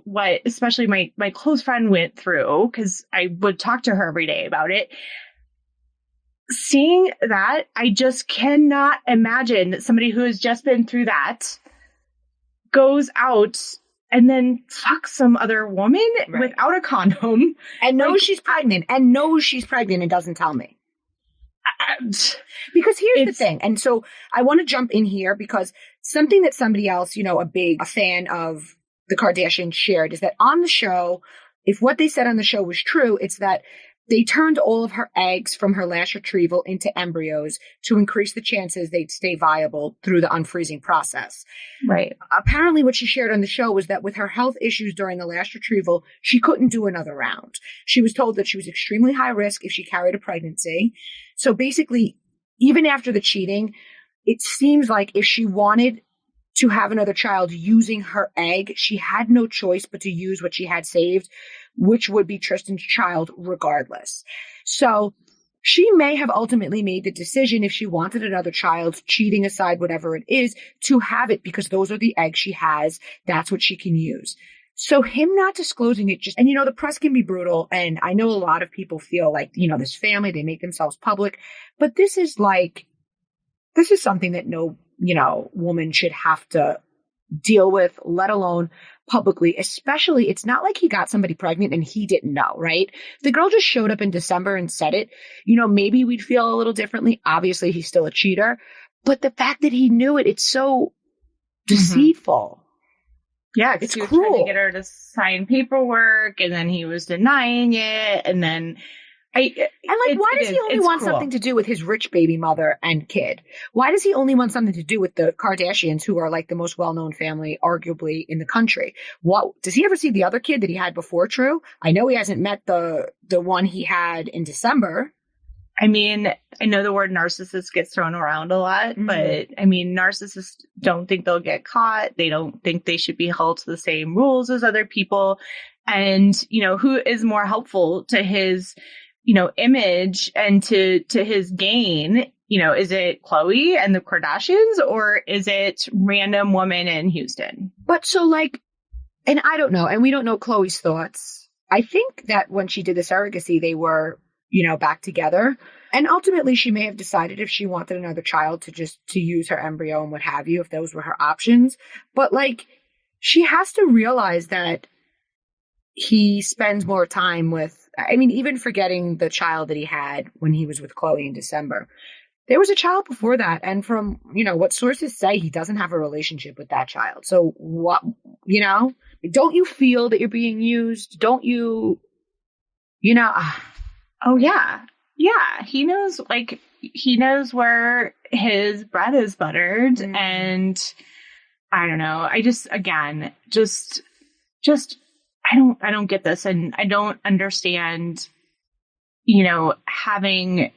what especially my close friend went through, because I would talk to her every day about it. Seeing that, I just cannot imagine that somebody who has just been through that goes out and then fucks some other woman without a condom. And knows she's pregnant and doesn't tell me. Because here's the thing. And so I want to jump in here because something that somebody else, a fan of the Kardashians shared is that on the show, if what they said on the show was true, it's that they turned all of her eggs from her last retrieval into embryos to increase the chances they'd stay viable through the unfreezing process. Right. Apparently what she shared on the show was that with her health issues during the last retrieval, she couldn't do another round. She was told that she was extremely high risk if she carried a pregnancy. So basically, even after the cheating, it seems like if she wanted to have another child using her egg, she had no choice but to use what she had saved, which would be Tristan's child regardless. So she may have ultimately made the decision if she wanted another child, cheating aside, whatever it is, to have it because those are the eggs she has. That's what she can use. So him not disclosing it and the press can be brutal. And I know a lot of people feel like, this family, they make themselves public, but this is something that no, woman should have to deal with, let alone publicly, especially it's not like he got somebody pregnant and he didn't know, right? The girl just showed up in December and said it. Maybe we'd feel a little differently. Obviously, he's still a cheater, but the fact that he knew it, it's so deceitful. Yeah, it's cruel. Trying to get her to sign paperwork, and then he was denying it, and then why does he only want something to do with his rich baby mother and kid? Why does he only want something to do with the Kardashians, who are like the most well-known family, arguably, in the country? What does he ever see the other kid that he had before? True, I know he hasn't met the one he had in December. I mean, I know the word narcissist gets thrown around a lot, but I mean, narcissists don't think they'll get caught. They don't think they should be held to the same rules as other people. And, who is more helpful to his, image and to his gain? Is it Khloe and the Kardashians, or is it random woman in Houston? But so and I don't know, and we don't know Khloe's thoughts. I think that when she did the surrogacy, they were, back together. And ultimately, she may have decided if she wanted another child to use her embryo and what have you, if those were her options. But like, she has to realize that he spends more time with, I mean, even forgetting the child that he had when he was with Khloe in December. There was a child before that. And from, what sources say, he doesn't have a relationship with that child. So what, don't you feel that you're being used? Don't you, Oh, yeah. Yeah. He knows where his bread is buttered. And I don't know. I just, again, I don't get this. And I don't understand, having,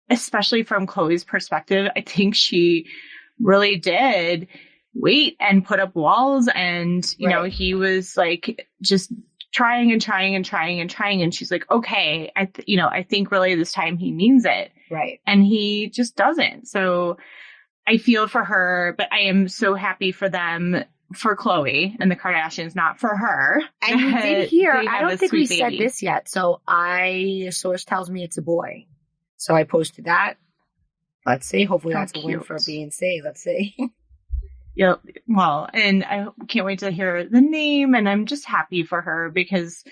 especially from Khloe's perspective, I think she really did wait and put up walls. And, he was like just trying and trying and trying and trying. And she's like, okay, I think really this time he means it. Right. And he just doesn't. So I feel for her, but I am so happy for them, for Khloe and the Kardashians, not for her. And you did hear, I don't think we said this yet. So a source tells me it's a boy. So I posted that. Let's see. Hopefully that's a win for BNC. Let's see. Yeah. Well, and I can't wait to hear the name, and I'm just happy for her because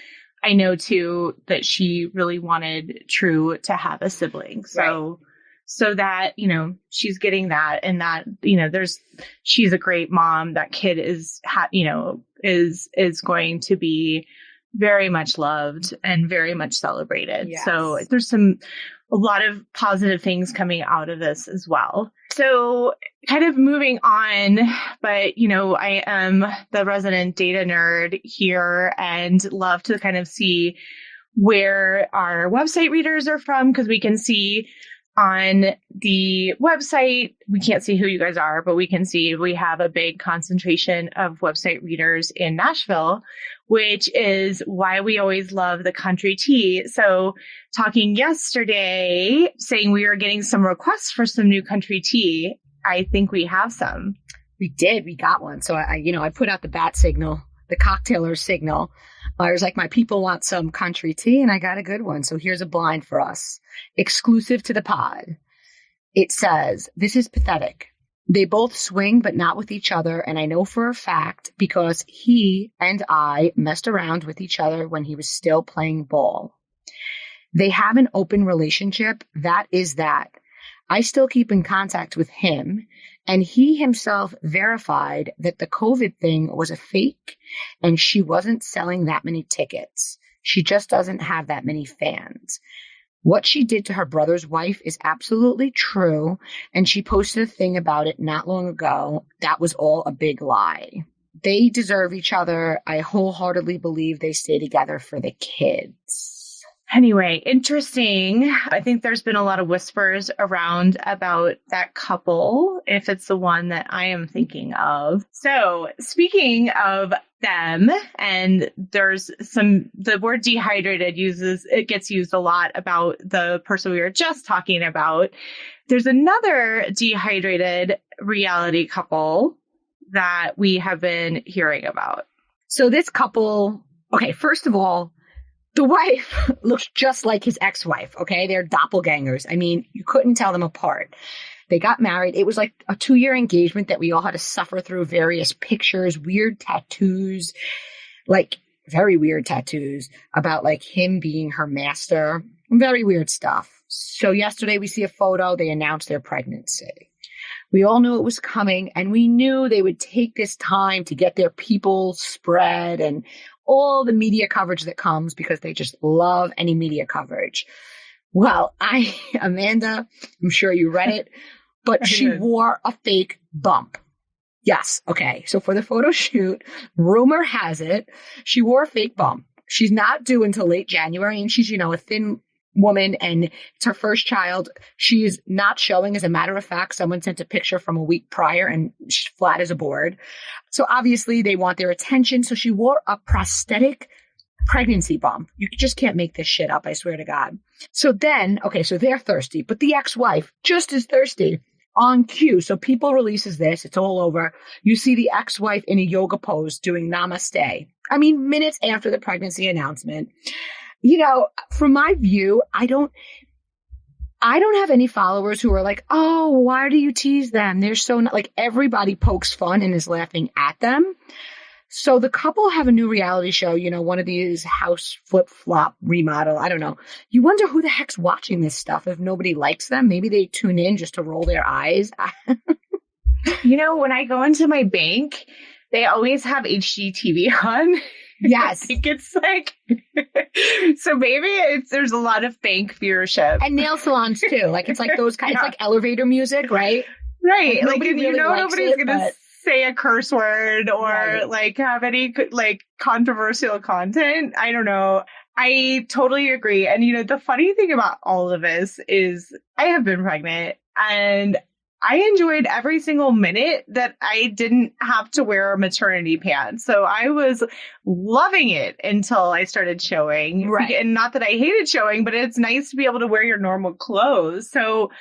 I know too that she really wanted True to have a sibling. So, so that, she's getting that, and that, she's a great mom. That kid is going to be very much loved and very much celebrated. Yes. So there's a lot of positive things coming out of this as well. So kind of moving on, but, I am the resident data nerd here and love to kind of see where our website readers are from, because we can see on the website, we can't see who you guys are, but we can see we have a big concentration of website readers in Nashville, which is why we always love the country tea. So talking yesterday, saying we were getting some requests for some new country tea. I think we have some. We did. We got one. So I put out the bat signal, the cocktailer signal. I was like, my people want some country tea, and I got a good one. So here's a blind for us, exclusive to the pod. It says, "This is pathetic. They both swing, but not with each other. And I know for a fact because he and I messed around with each other when he was still playing ball. They have an open relationship. That is that. I still keep in contact with him, and he himself verified that the COVID thing was a fake and she wasn't selling that many tickets. She just doesn't have that many fans. What she did to her brother's wife is absolutely true, and she posted a thing about it not long ago. That was all a big lie. They deserve each other. I wholeheartedly believe they stay together for the kids." Anyway, interesting. I think there's been a lot of whispers around about that couple, if it's the one that I am thinking of. So speaking of them, and there's the word dehydrated gets used a lot about the person we were just talking about. There's another dehydrated reality couple that we have been hearing about. So this couple, okay, first of all, the wife looks just like his ex-wife, okay? They're doppelgangers. I mean, you couldn't tell them apart. They got married. It was like a 2-year engagement that we all had to suffer through various pictures, weird tattoos, like very weird tattoos about like him being her master. Very weird stuff. So yesterday we see a photo. They announced their pregnancy. We all knew it was coming, and we knew they would take this time to get their people spread and all the media coverage that comes because they just love any media coverage. Well, Amanda, I'm sure you read it, but she wore a fake bump. Yes. Okay. So for the photo shoot, rumor has it, she wore a fake bump. She's not due until late January, and she's, a thin woman, and it's her first child. She is not showing. As a matter of fact, someone sent a picture from a week prior, and she's flat as a board. So obviously they want their attention. So she wore a prosthetic pregnancy bump. You just can't make this shit up. I swear to God. So then, okay, so they're thirsty, but the ex-wife just as thirsty on cue. So People releases this. It's all over. You see the ex-wife in a yoga pose doing namaste. I mean, minutes after the pregnancy announcement. From my view, I I don't have any followers who are like, oh, why do you tease them? They're so not like everybody pokes fun and is laughing at them. So the couple have a new reality show, you know, one of these house flip flop remodel. I don't know. You wonder who the heck's watching this stuff if nobody likes them. Maybe they tune in just to roll their eyes. You know, when I go into my bank, they always have HGTV on. Yes. I think it's like, so maybe there's a lot of bank viewership. And nail salons too. Like it's like those kind, it's like elevator music, right? Right. Like, nobody really likes nobody's it, going to say a curse word or like have any like controversial content. I don't know. I totally agree. And you know, the funny thing about all of this is I have been pregnant and I enjoyed every single minute that I didn't have to wear maternity pants. So I was loving it until I started showing. Right. And not that I hated showing, but it's nice to be able to wear your normal clothes. So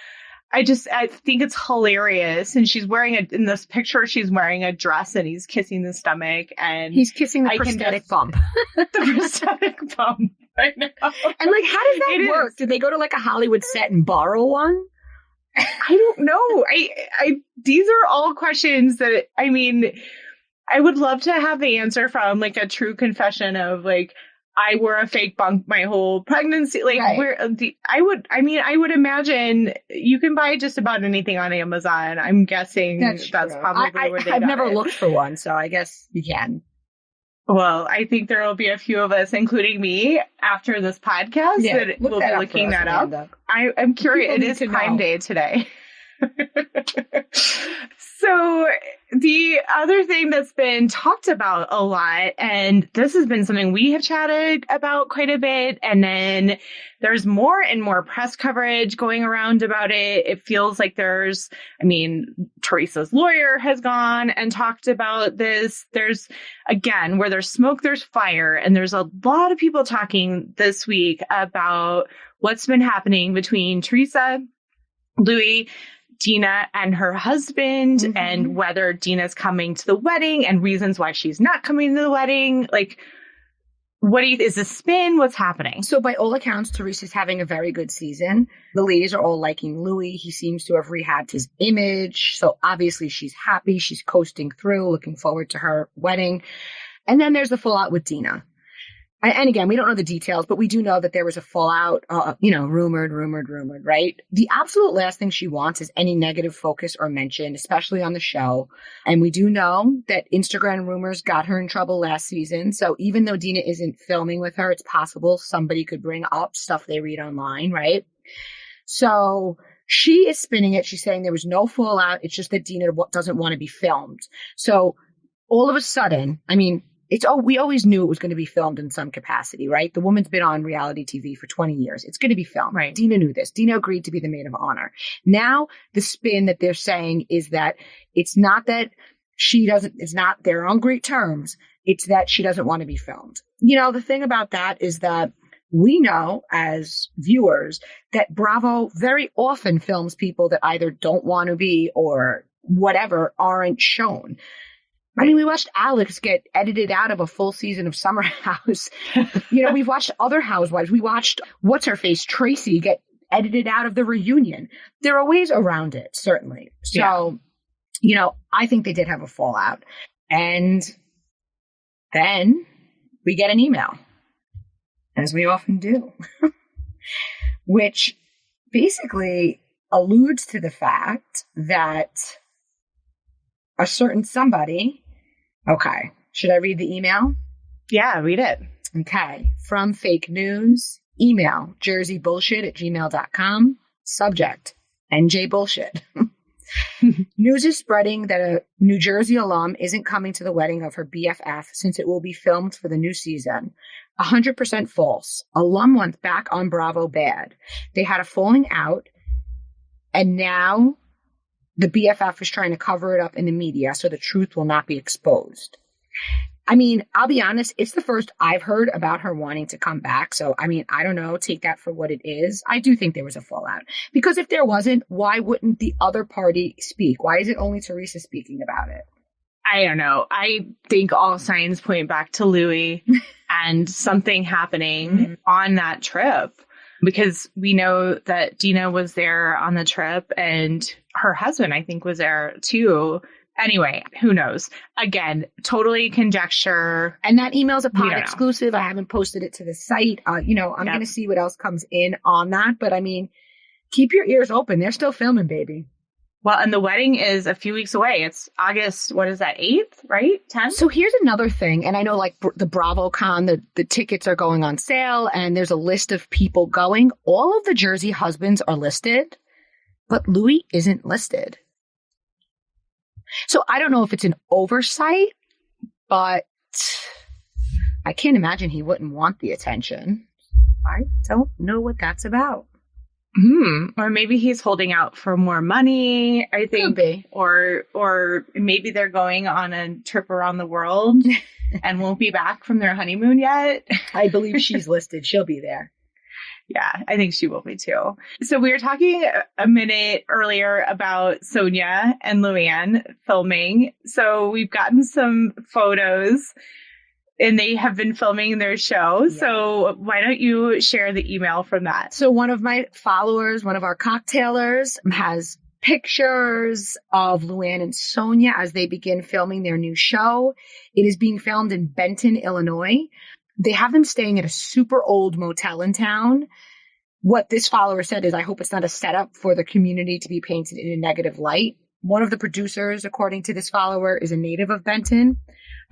I think it's hilarious. And she's in this picture, she's wearing a dress and he's kissing the stomach and he's kissing the prosthetic bump. The prosthetic bump. I know. And like, how does that work? Did they go to like a Hollywood set and borrow one? I don't know. These are all questions that, I mean, I would love to have the answer from like a true confession of like, I wore a fake bump my whole pregnancy. Like I would imagine you can buy just about anything on Amazon. I'm guessing that's probably where they I've never it. looked for one, so I guess you can. Well, I think there will be a few of us, including me, after this podcast that will be looking that up. I'm curious. It is Prime Day today. So the other thing that's been talked about a lot, and this has been something we have chatted about quite a bit, and then there's more and more press coverage going around about it. It feels like Teresa's lawyer has gone and talked about this. There's, again, where there's smoke, there's fire, and there's a lot of people talking this week about what's been happening between Teresa, Louis, Dina and her husband, and whether Dina's coming to the wedding and reasons why she's not coming to the wedding. Like, is this spin? What's happening? So by all accounts, Teresa's having a very good season. The ladies are all liking Louis. He seems to have rehabbed his image. So obviously she's happy. She's coasting through, looking forward to her wedding. And then there's the fallout with Dina. And again, we don't know the details, but we do know that there was a fallout, rumored, right? The absolute last thing she wants is any negative focus or mention, especially on the show. And we do know that Instagram rumors got her in trouble last season. So even though Dina isn't filming with her, it's possible somebody could bring up stuff they read online, right? So she is spinning it. She's saying there was no fallout. It's just that Dina doesn't want to be filmed. So all of a sudden, we always knew it was going to be filmed in some capacity, right? The woman's been on reality TV for 20 years. It's going to be filmed. Right. Dina knew this. Dina agreed to be the maid of honor. Now the spin that they're saying is that it's not that they're on great terms. It's that she doesn't want to be filmed. You know, the thing about that is that we know as viewers that Bravo very often films people that either don't want to be or whatever aren't shown. Right. We watched Alex get edited out of a full season of Summer House. We've watched other housewives. We watched, what's-her-face, Tracy, get edited out of the reunion. There are ways around it, certainly. So, I think they did have a fallout. And then we get an email, as we often do, which basically alludes to the fact that a certain somebody... Okay. Should I read the email? Yeah, read it. Okay. From fake news, email jerseybullshit@gmail.com. Subject, NJ bullshit. News is spreading that a New Jersey alum isn't coming to the wedding of her BFF since it will be filmed for the new season. 100% false. Alum went back on Bravo bad. They had a falling out, and now the BFF is trying to cover it up in the media so the truth will not be exposed. I'll be honest, it's the first I've heard about her wanting to come back. So, I don't know, take that for what it is. I do think there was a fallout. Because if there wasn't, why wouldn't the other party speak? Why is it only Teresa speaking about it? I don't know. I think all signs point back to Louis and something happening on that trip. because we know that Dina was there on the trip and her husband, I think, was there too. Anyway, who knows? Again, totally conjecture. And that email's a We pod don't know. exclusive. I haven't posted it to the site. I'm going to see what else comes in on that. But I mean, keep your ears open. They're still filming, baby. Well, and the wedding is a few weeks away. It's August, what is that, 8th, right? 10th? So here's another thing. And I know like the BravoCon, the tickets are going on sale and there's a list of people going. All of the Jersey husbands are listed, but Louis isn't listed. So I don't know if it's an oversight, but I can't imagine he wouldn't want the attention. I don't know what that's about. Or maybe he's holding out for more money, I think. Could be. Or maybe they're going on a trip around the world and won't be back from their honeymoon yet. I believe she's listed. She'll be there. Yeah, I think she will be too. So we were talking a minute earlier about Sonia and Luann filming. So we've gotten some photos and they have been filming their show. Yeah. So why don't you share the email from that? So one of my followers, one of our cocktailers, has pictures of Luann and Sonia as they begin filming their new show. It is being filmed in Benton, Illinois. They have them staying at a super old motel in town. What this follower said is, I hope it's not a setup for the community to be painted in a negative light. One of the producers, according to this follower, is a native of Benton.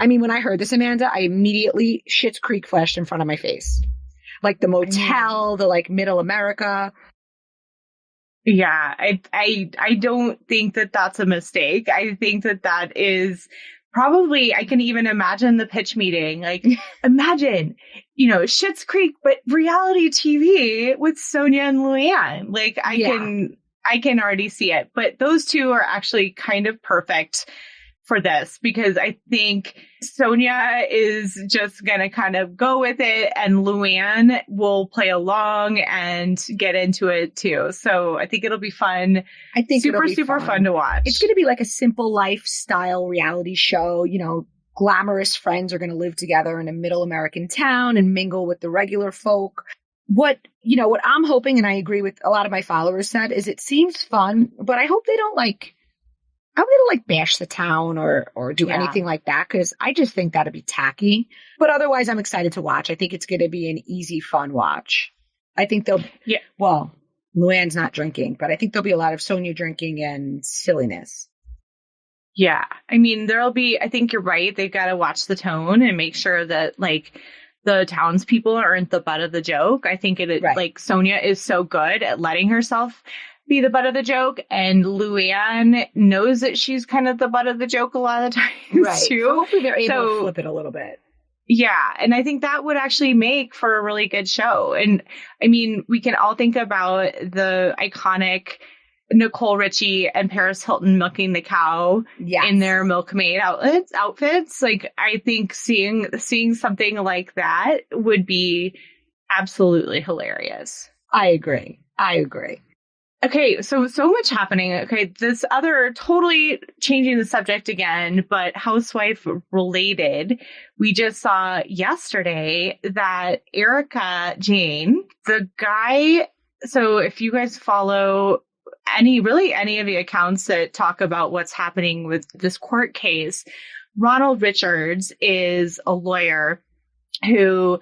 I mean, when I heard this, Amanda, I immediately Schitt's Creek flashed in front of my face. Like the motel, the like middle America. Yeah, I don't think that that's a mistake. I think that that is probably, I can even imagine the pitch meeting. Like, imagine, Schitt's Creek, but reality TV with Sonia and Luann. Like, I can already see it. But those two are actually kind of perfect for this because I think Sonia is just going to kind of go with it and Luann will play along and get into it too. So I think it'll be fun. I think super fun to watch. It's going to be like a simple lifestyle reality show. Glamorous friends are going to live together in a middle American town and mingle with the regular folk. What I'm hoping, and I agree with a lot of my followers said, is it seems fun, but I hope they don't bash the town or do anything like that, because I just think that'd be tacky. But otherwise, I'm excited to watch. I think it's going to be an easy, fun watch. I think well, Luann's not drinking, but I think there'll be a lot of Sonia drinking and silliness. Yeah. I mean, I think you're right. They've got to watch the tone and make sure that the townspeople aren't the butt of the joke. I think Sonia is so good at letting herself be the butt of the joke, and Luann knows that she's kind of the butt of the joke a lot of the times too. So hopefully they're able to flip it a little bit. Yeah, and I think that would actually make for a really good show. And I mean, we can all think about the iconic Nicole Richie and Paris Hilton milking the cow in their milkmaid outfits. Like, I think seeing something like that would be absolutely hilarious. I agree. Okay, so much happening. Okay, this other, totally changing the subject again, but housewife related. We just saw yesterday that Erica Jane, the guy, so if you guys follow any of the accounts that talk about what's happening with this court case, Ronald Richards is a lawyer who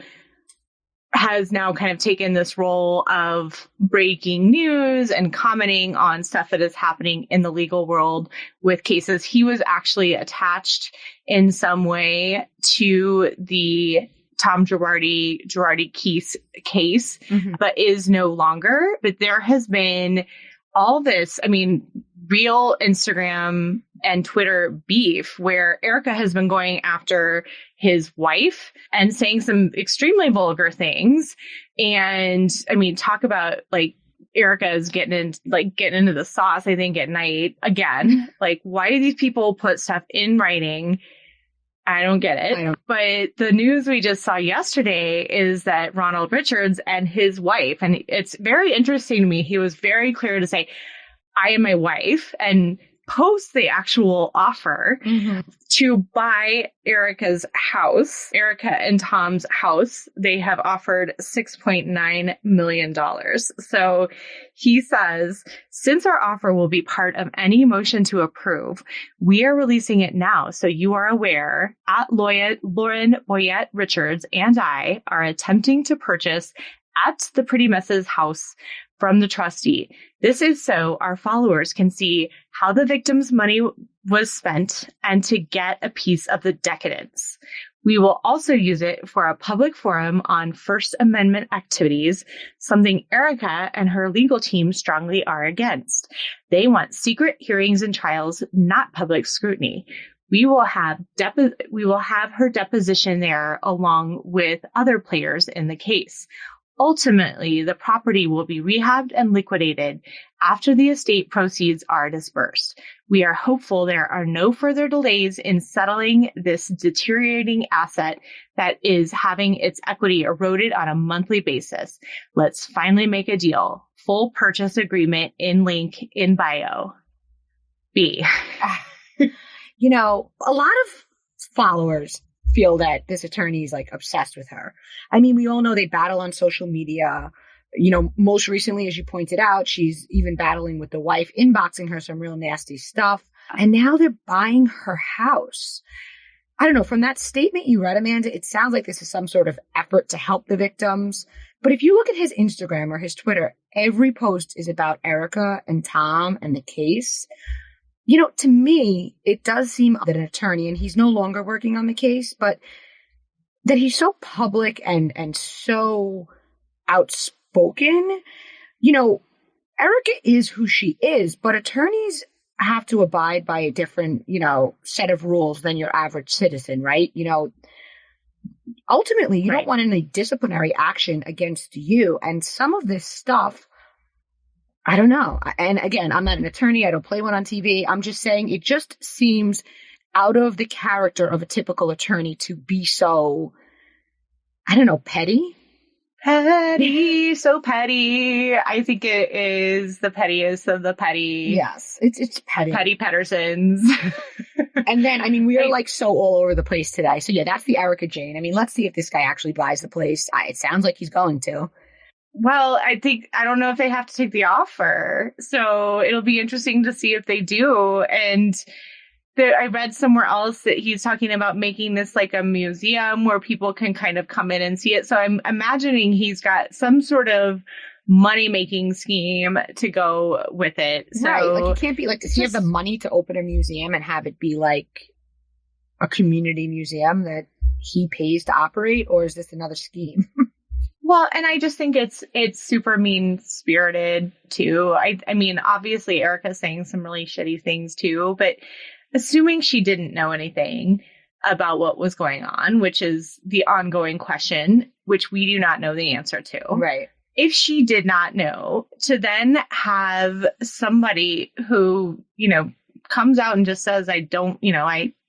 has now kind of taken this role of breaking news and commenting on stuff that is happening in the legal world with cases. He was actually attached in some way to the Tom Girardi case, but is no longer. But there has been all this, real Instagram and Twitter beef where Erica has been going after his wife and saying some extremely vulgar things. And talk about Erica is getting into the sauce, I think, at night again. Like, why do these people put stuff in writing? I don't get it. But the news we just saw yesterday is that Ronald Richards and his wife, and it's very interesting to me, he was very clear to say, I am my wife, and post the actual offer to buy Erica's house, Erica and Tom's house. They have offered $6.9 million. So he says, since our offer will be part of any motion to approve, we are releasing it now. So you are aware at Lauren Boyette Richards and I are attempting to purchase at the Pretty Messes house from the trustee. This is so our followers can see how the victim's money was spent and to get a piece of the decadence. We will also use it for a public forum on First Amendment activities, something Erica and her legal team strongly are against. They want secret hearings and trials, not public scrutiny. We will have her deposition there along with other players in the case. Ultimately, the property will be rehabbed and liquidated after the estate proceeds are dispersed. We are hopeful there are no further delays in settling this deteriorating asset that is having its equity eroded on a monthly basis. Let's finally make a deal. Full purchase agreement in link in bio. B. You know, a lot of followers feel that this attorney is like obsessed with her. I mean, we all know they battle on social media. You know, most recently, as you pointed out, she's even battling with the wife, inboxing her some real nasty stuff. And now they're buying her house. I don't know. From that statement you read, Amanda, it sounds like this is some sort of effort to help the victims. But if you look at his Instagram or his Twitter, every post is about Erica and Tom and the case. You know, to me, it does seem that an attorney, and he's no longer working on the case, but that he's so public and so outspoken. You know, Erica is who she is, but attorneys have to abide by a different, you know, set of rules than your average citizen, right? You know, ultimately, you don't want any disciplinary action against you. And some of this stuff, I don't know. And again, I'm not an attorney. I don't play one on TV. I'm just saying it just seems out of the character of a typical attorney to be so, I don't know, petty. Petty, so petty. I think it is the pettiest of the petty. Yes, it's petty. Petty Pedersens. And then, I mean, we are like so all over the place today. So yeah, that's the Erica Jane. I mean, let's see if this guy actually buys the place. It sounds like he's going to. Well, I don't know if they have to take the offer. So it'll be interesting to see if they do. And I read somewhere else that he's talking about making this like a museum where people can kind of come in and see it. So I'm imagining he's got some sort of money-making scheme to go with it. So, right. Like it can't be like, does he have the money to open a museum and have it be like a community museum that he pays to operate? Or is this another scheme? Well, and I just think it's super mean-spirited, too. I mean, obviously, Erica's saying some really shitty things, too. But assuming she didn't know anything about what was going on, which is the ongoing question, which we do not know the answer to. Right. If she did not know, to then have somebody who, you know, comes out and just says, I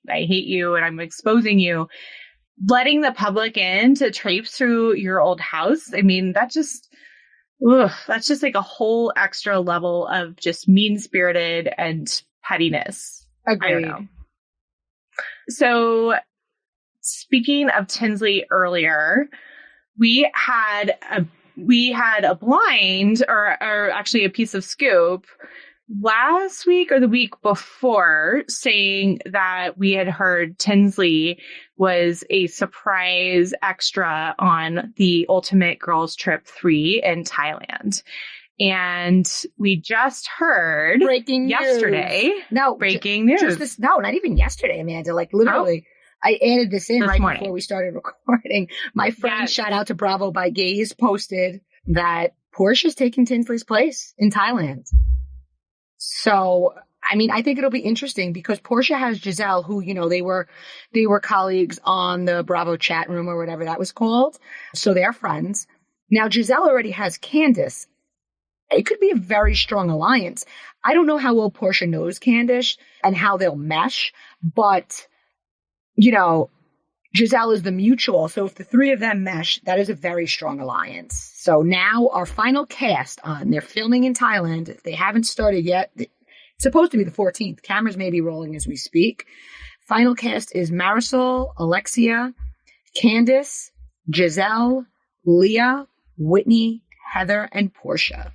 hate you and I'm exposing you, letting the public in to traipse through your old house. I mean, that's just like a whole extra level of just mean-spirited and pettiness. Agreed. I don't know. So speaking of Tinsley earlier, we had a blind or actually a piece of scoop last week or the week before saying that we had heard Tinsley was a surprise extra on the Ultimate Girls Trip 3 in Thailand. And we just heard breaking yesterday. News. No, breaking news. Not even yesterday, Amanda. Like literally, I added this in right morning. Before we started recording. My friend, shout out to Bravo by Gaze, posted that Portia's taking Tinsley's place in Thailand. So, I mean, I think it'll be interesting because Portia has Giselle, who, you know, they were colleagues on the Bravo chat room or whatever that was called. So they're friends. Now, Giselle already has Candace. It could be a very strong alliance. I don't know how well Portia knows Candace and how they'll mesh, but, you know, Giselle is the mutual. So if the three of them mesh, that is a very strong alliance. So now our final cast they're filming in Thailand. If they haven't started yet, supposed to be the 14th. Cameras may be rolling as we speak. Final cast is Marisol, Alexia, Candace, Giselle, Leah, Whitney, Heather, and Portia.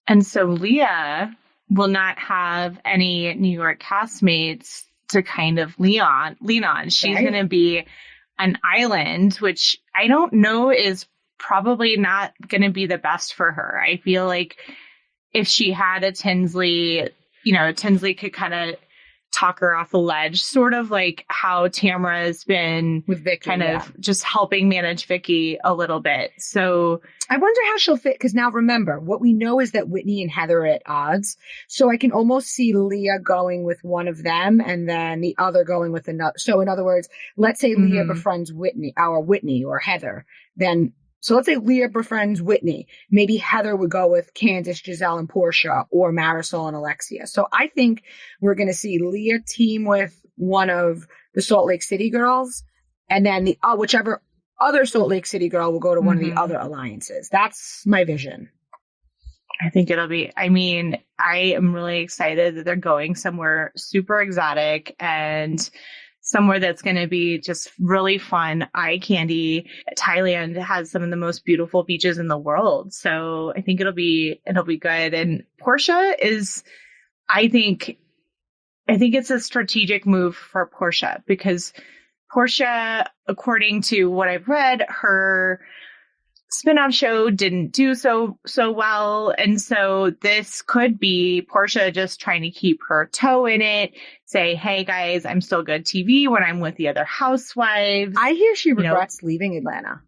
And so Leah will not have any New York castmates to kind of lean on. She's Right. going to be an island, which I don't know is probably not going to be the best for her. I feel like if she had a Tinsley, Tinsley could kind of talk her off the ledge, sort of like how Tamara has been With Vicky, kind of just helping manage Vicky a little bit. So I wonder how she'll fit, because now remember, what we know is that Whitney and Heather are at odds. So I can almost see Leah going with one of them and then the other going with another. So in other words, let's say Leah befriends Whitney or Heather. So let's say Leah befriends Whitney. Maybe Heather would go with Candace, Giselle, and Portia, or Marisol and Alexia. So I think we're going to see Leah team with one of the Salt Lake City girls, and then whichever other Salt Lake City girl will go to one of the other alliances. That's my vision. I think it'll be, I am really excited that they're going somewhere super exotic and somewhere that's going to be just really fun, eye candy. Thailand has some of the most beautiful beaches in the world. So I think it'll be good. And Portia is, I think it's a strategic move for Portia, because Portia, according to what I've read, her spin-off show didn't do so well. And so this could be Portia just trying to keep her toe in it, say, hey guys, I'm still good TV when I'm with the other housewives. I hear she regrets leaving Atlanta.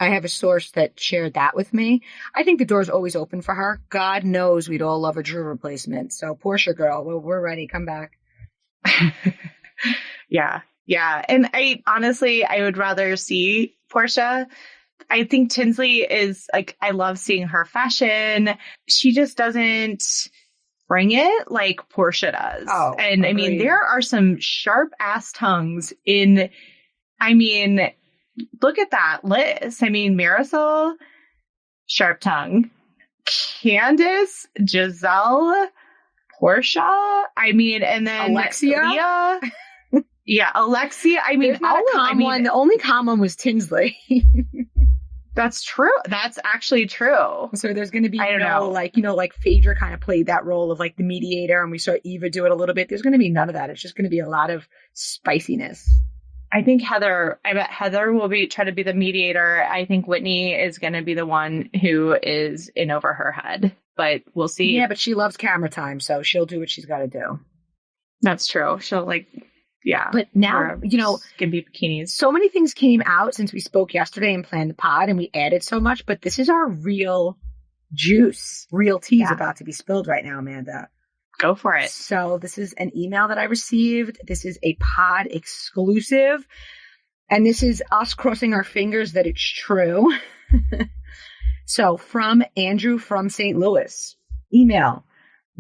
I have a source that shared that with me. I think the door's always open for her. God knows we'd all love a Drew replacement. So Portia girl, we're ready. Come back. Yeah. And I would rather see Portia. I think Tinsley is I love seeing her fashion. She just doesn't bring it like Portia does. Oh, and agreed. There are some sharp ass tongues look at that list. Marisol, sharp tongue. Candace, Giselle, Portia. And then Alexia. Leah. Yeah, Alexia. There's not a calm one. The only calm one was Tinsley. That's true. That's actually true. So there's going to be know. Like Phaedra kind of played that role of like the mediator, and we saw Eva do it a little bit. There's going to be none of that. It's just going to be a lot of spiciness. I bet Heather will try to be the mediator. I think Whitney is going to be the one who is in over her head, but we'll see. Yeah, but she loves camera time, so she'll do what she's got to do. That's true. She'll yeah. But now, skimpy bikinis. So many things came out since we spoke yesterday and planned the pod, and we added so much, but this is our real juice, real tea is about to be spilled right now, Amanda. Go for it. So this is an email that I received. This is a pod exclusive, and this is us crossing our fingers that it's true. So from Andrew from St. Louis, email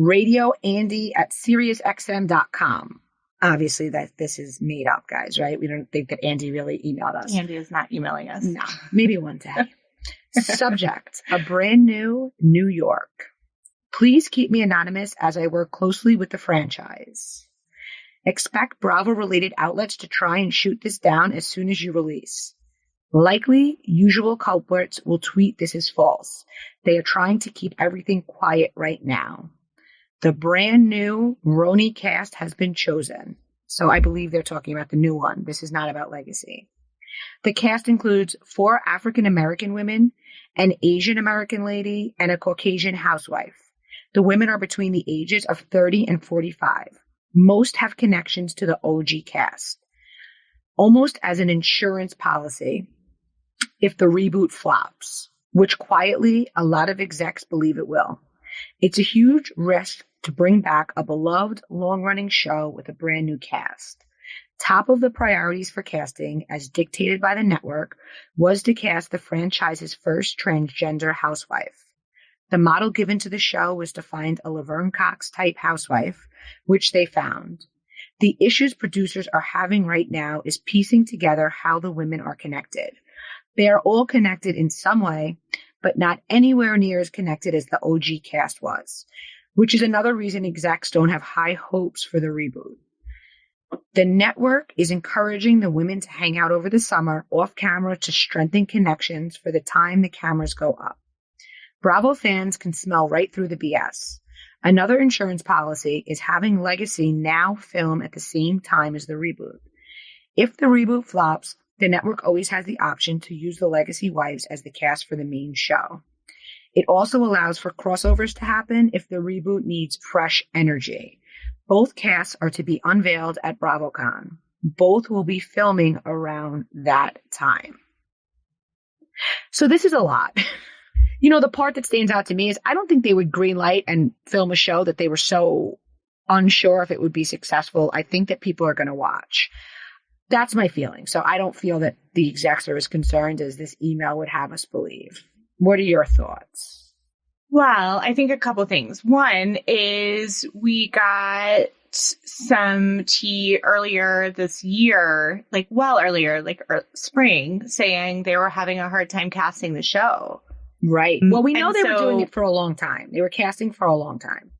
radioandy@SiriusXM.com. Obviously, that this is made up, guys, right? We don't think that Andy really emailed us. Andy is not emailing us. No, maybe one day. Subject, a brand new New York. Please keep me anonymous as I work closely with the franchise. Expect Bravo-related outlets to try and shoot this down as soon as you release. Likely, usual culprits will tweet this is false. They are trying to keep everything quiet right now. The brand new Roni cast has been chosen. So I believe they're talking about the new one. This is not about Legacy. The cast includes 4 African-American women, an Asian-American lady, and a Caucasian housewife. The women are between the ages of 30 and 45. Most have connections to the OG cast. Almost as an insurance policy if the reboot flops, which quietly a lot of execs believe it will. It's a huge risk to bring back a beloved, long-running show with a brand new cast. Top of the priorities for casting, as dictated by the network, was to cast the franchise's first transgender housewife. The model given to the show was to find a Laverne Cox-type housewife, which they found. The issues producers are having right now is piecing together how the women are connected. They are all connected in some way, but not anywhere near as connected as the OG cast was. which is another reason execs don't have high hopes for the reboot. The network is encouraging the women to hang out over the summer off camera to strengthen connections for the time the cameras go up. Bravo fans can smell right through the BS. Another insurance policy is having Legacy now film at the same time as the reboot. If the reboot flops, the network always has the option to use the Legacy wives as the cast for the main show. It also allows for crossovers to happen if the reboot needs fresh energy. Both casts are to be unveiled at BravoCon. Both will be filming around that time. So this is a lot. You know, the part that stands out to me is I don't think they would greenlight and film a show that they were so unsure if it would be successful. I think that people are going to watch. That's my feeling. So I don't feel that the execs are as concerned as this email would have us believe. What are your thoughts? Well, I think a couple things. One is we got some tea earlier this year, like spring, saying they were having a hard time casting the show. Right. Well, we know they were doing it for a long time. They were casting for a long time.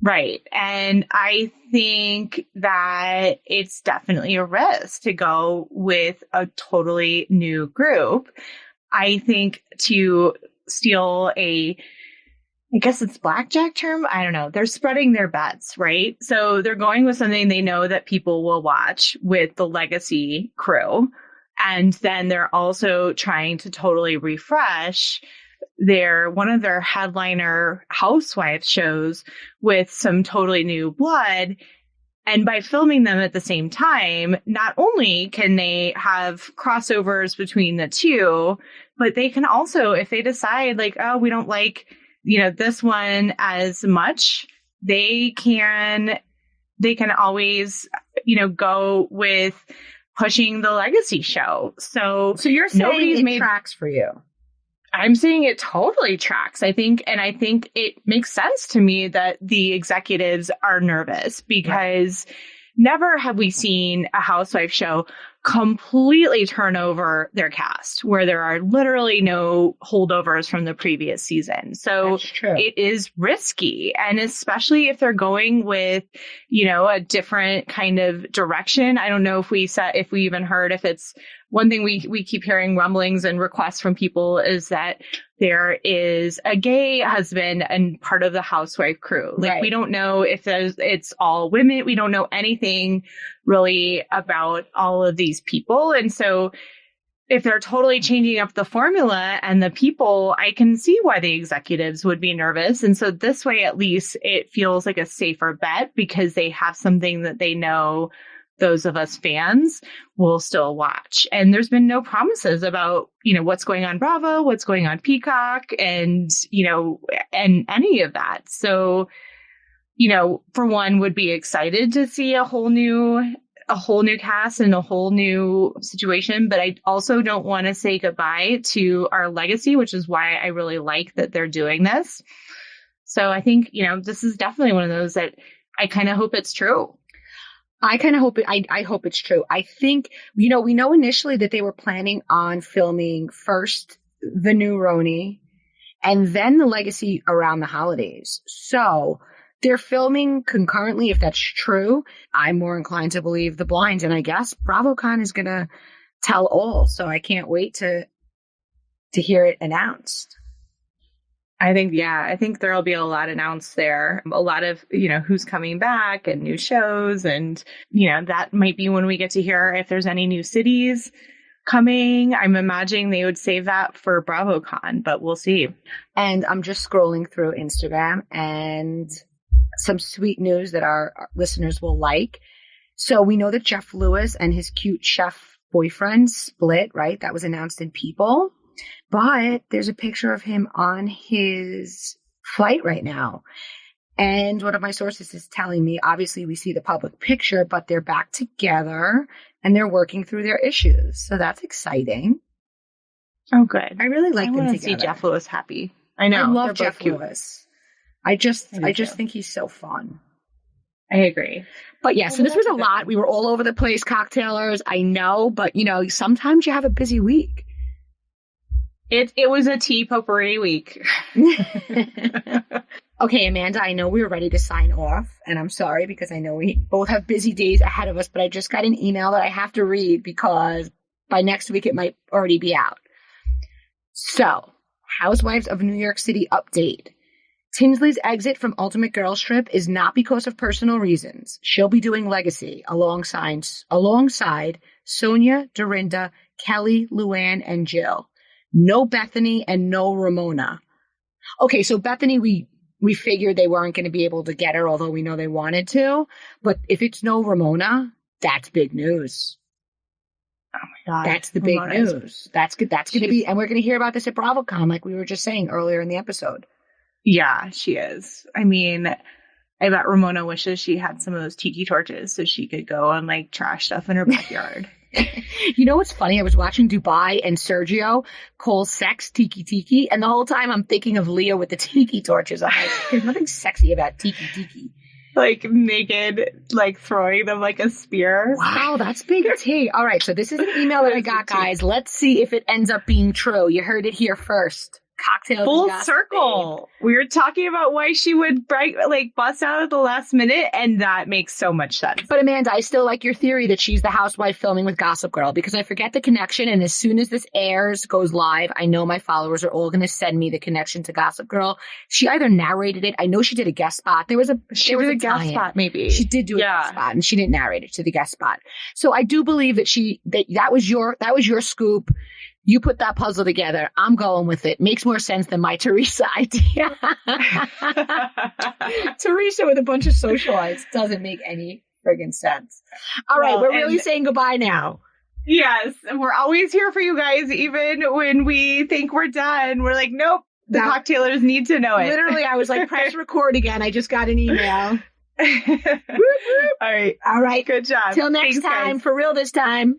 Right. And I think that it's definitely a risk to go with a totally new group. I think to steal I guess it's blackjack term. I don't know. They're spreading their bets, right? So they're going with something they know that people will watch with the Legacy crew. And then they're also trying to totally refresh one of their headliner housewives shows with some totally new blood. And by filming them at the same time, not only can they have crossovers between the two, but they can also, if they decide like, oh, we don't like, this one as much, they can always, go with pushing the Legacy show. So you're saying it tracks for you? I'm saying it totally tracks. I think it makes sense to me that the executives are nervous because never have we seen a housewife show completely turn over their cast where there are literally no holdovers from the previous season. So it is risky. And especially if they're going with, a different kind of direction. I don't know if we even heard if it's one thing we keep hearing rumblings and requests from people is that there is a gay husband and part of the housewife crew. Like we don't know if it's all women. We don't know anything really about all of these people. And so if they're totally changing up the formula and the people, I can see why the executives would be nervous. And so this way, at least it feels like a safer bet because they have something that they know those of us fans will still watch. And there's been no promises about, what's going on Bravo, what's going on Peacock and, and any of that. So, for one, would be excited to see a whole new cast and a whole new situation. But I also don't want to say goodbye to our Legacy, which is why I really like that they're doing this. So I think, this is definitely one of those that I kind of hope it's true. I kind of hope I hope it's true. I think, we know initially that they were planning on filming first the new Roni and then the Legacy around the holidays. So they're filming concurrently. If that's true, I'm more inclined to believe the blinds. And I guess BravoCon is going to tell all. So I can't wait to hear it announced. I think there'll be a lot announced there. A lot of, who's coming back and new shows. And, that might be when we get to hear if there's any new cities coming. I'm imagining they would save that for BravoCon, but we'll see. And I'm just scrolling through Instagram and some sweet news that our listeners will like. So we know that Jeff Lewis and his cute chef boyfriend split, right? That was announced in People. But there's a picture of him on his flight right now. And one of my sources is telling me, obviously we see the public picture, but they're back together and they're working through their issues. So that's exciting. Oh, good. I really like them together. I want to see Jeff Lewis happy. I know. I love Jeff Lewis. I just think he's so fun. I agree. But yeah, so this was a lot. We were all over the place, cocktailers. I know, but sometimes you have a busy week. It was a tea potpourri week. Okay, Amanda, I know we were ready to sign off, and I'm sorry because I know we both have busy days ahead of us, but I just got an email that I have to read because by next week it might already be out. So, Housewives of New York City update. Tinsley's exit from Ultimate Girls Trip is not because of personal reasons. She'll be doing Legacy alongside Sonia, Dorinda, Kelly, Luann, and Jill. No Bethany and no Ramona. Okay, so Bethany, we figured they weren't going to be able to get her, although we know they wanted to. But if it's no Ramona, that's big news. Oh my God. That's the big news. That's good. That's going to be, and we're going to hear about this at BravoCon, like we were just saying earlier in the episode. Yeah, she is. I mean, I bet Ramona wishes she had some of those tiki torches so she could go and like trash stuff in her backyard. You know what's funny? I was watching Dubai and Sergio call sex tiki, and the whole time I'm thinking of Leah with the tiki torches. I'm like, there's nothing sexy about tiki. Like naked, like throwing them like a spear. Wow, that's big tea. All right, so this is an email that I got, guys. Let's see if it ends up being true. You heard it here first. Cocktails. Full circle. We were talking about why she would bust out at the last minute, and that makes so much sense. But Amanda, I still like your theory that she's the housewife filming with Gossip Girl, because I forget the connection, and as soon as this goes live, I know my followers are all going to send me the connection to Gossip Girl. She either narrated it. I know she did a guest spot. She did a guest spot, maybe. She did do a guest spot, and she didn't narrate it to the guest spot. So I do believe that that was your scoop. You put that puzzle together. I'm going with it. Makes more sense than my Teresa idea. Teresa with a bunch of socialites doesn't make any friggin' sense. All right, we're really saying goodbye now. Yes, and we're always here for you guys, even when we think we're done. We're like, nope, the cocktailers need to know it. Literally, I was like, press record again. I just got an email. All right. Good job. Till next time. Guys. For real this time.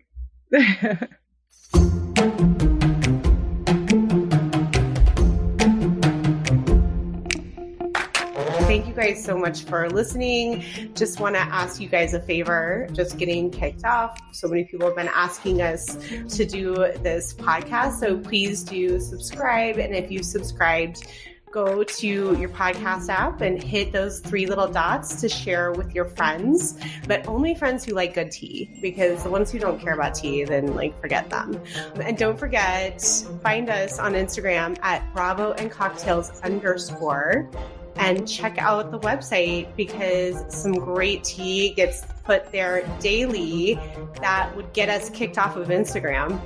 Thank you guys so much for listening. Just want to ask you guys a favor, just getting kicked off. So many people have been asking us to do this podcast. So please do subscribe. And if you've subscribed, go to your podcast app and hit those 3 little dots to share with your friends, but only friends who like good tea, because the ones who don't care about tea, then forget them. And don't forget, find us on Instagram at @bravoandcocktails_. And check out the website, because some great tea gets put there daily that would get us kicked off of Instagram.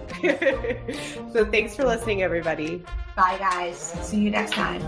So thanks for listening, everybody. Bye, guys. See you next time.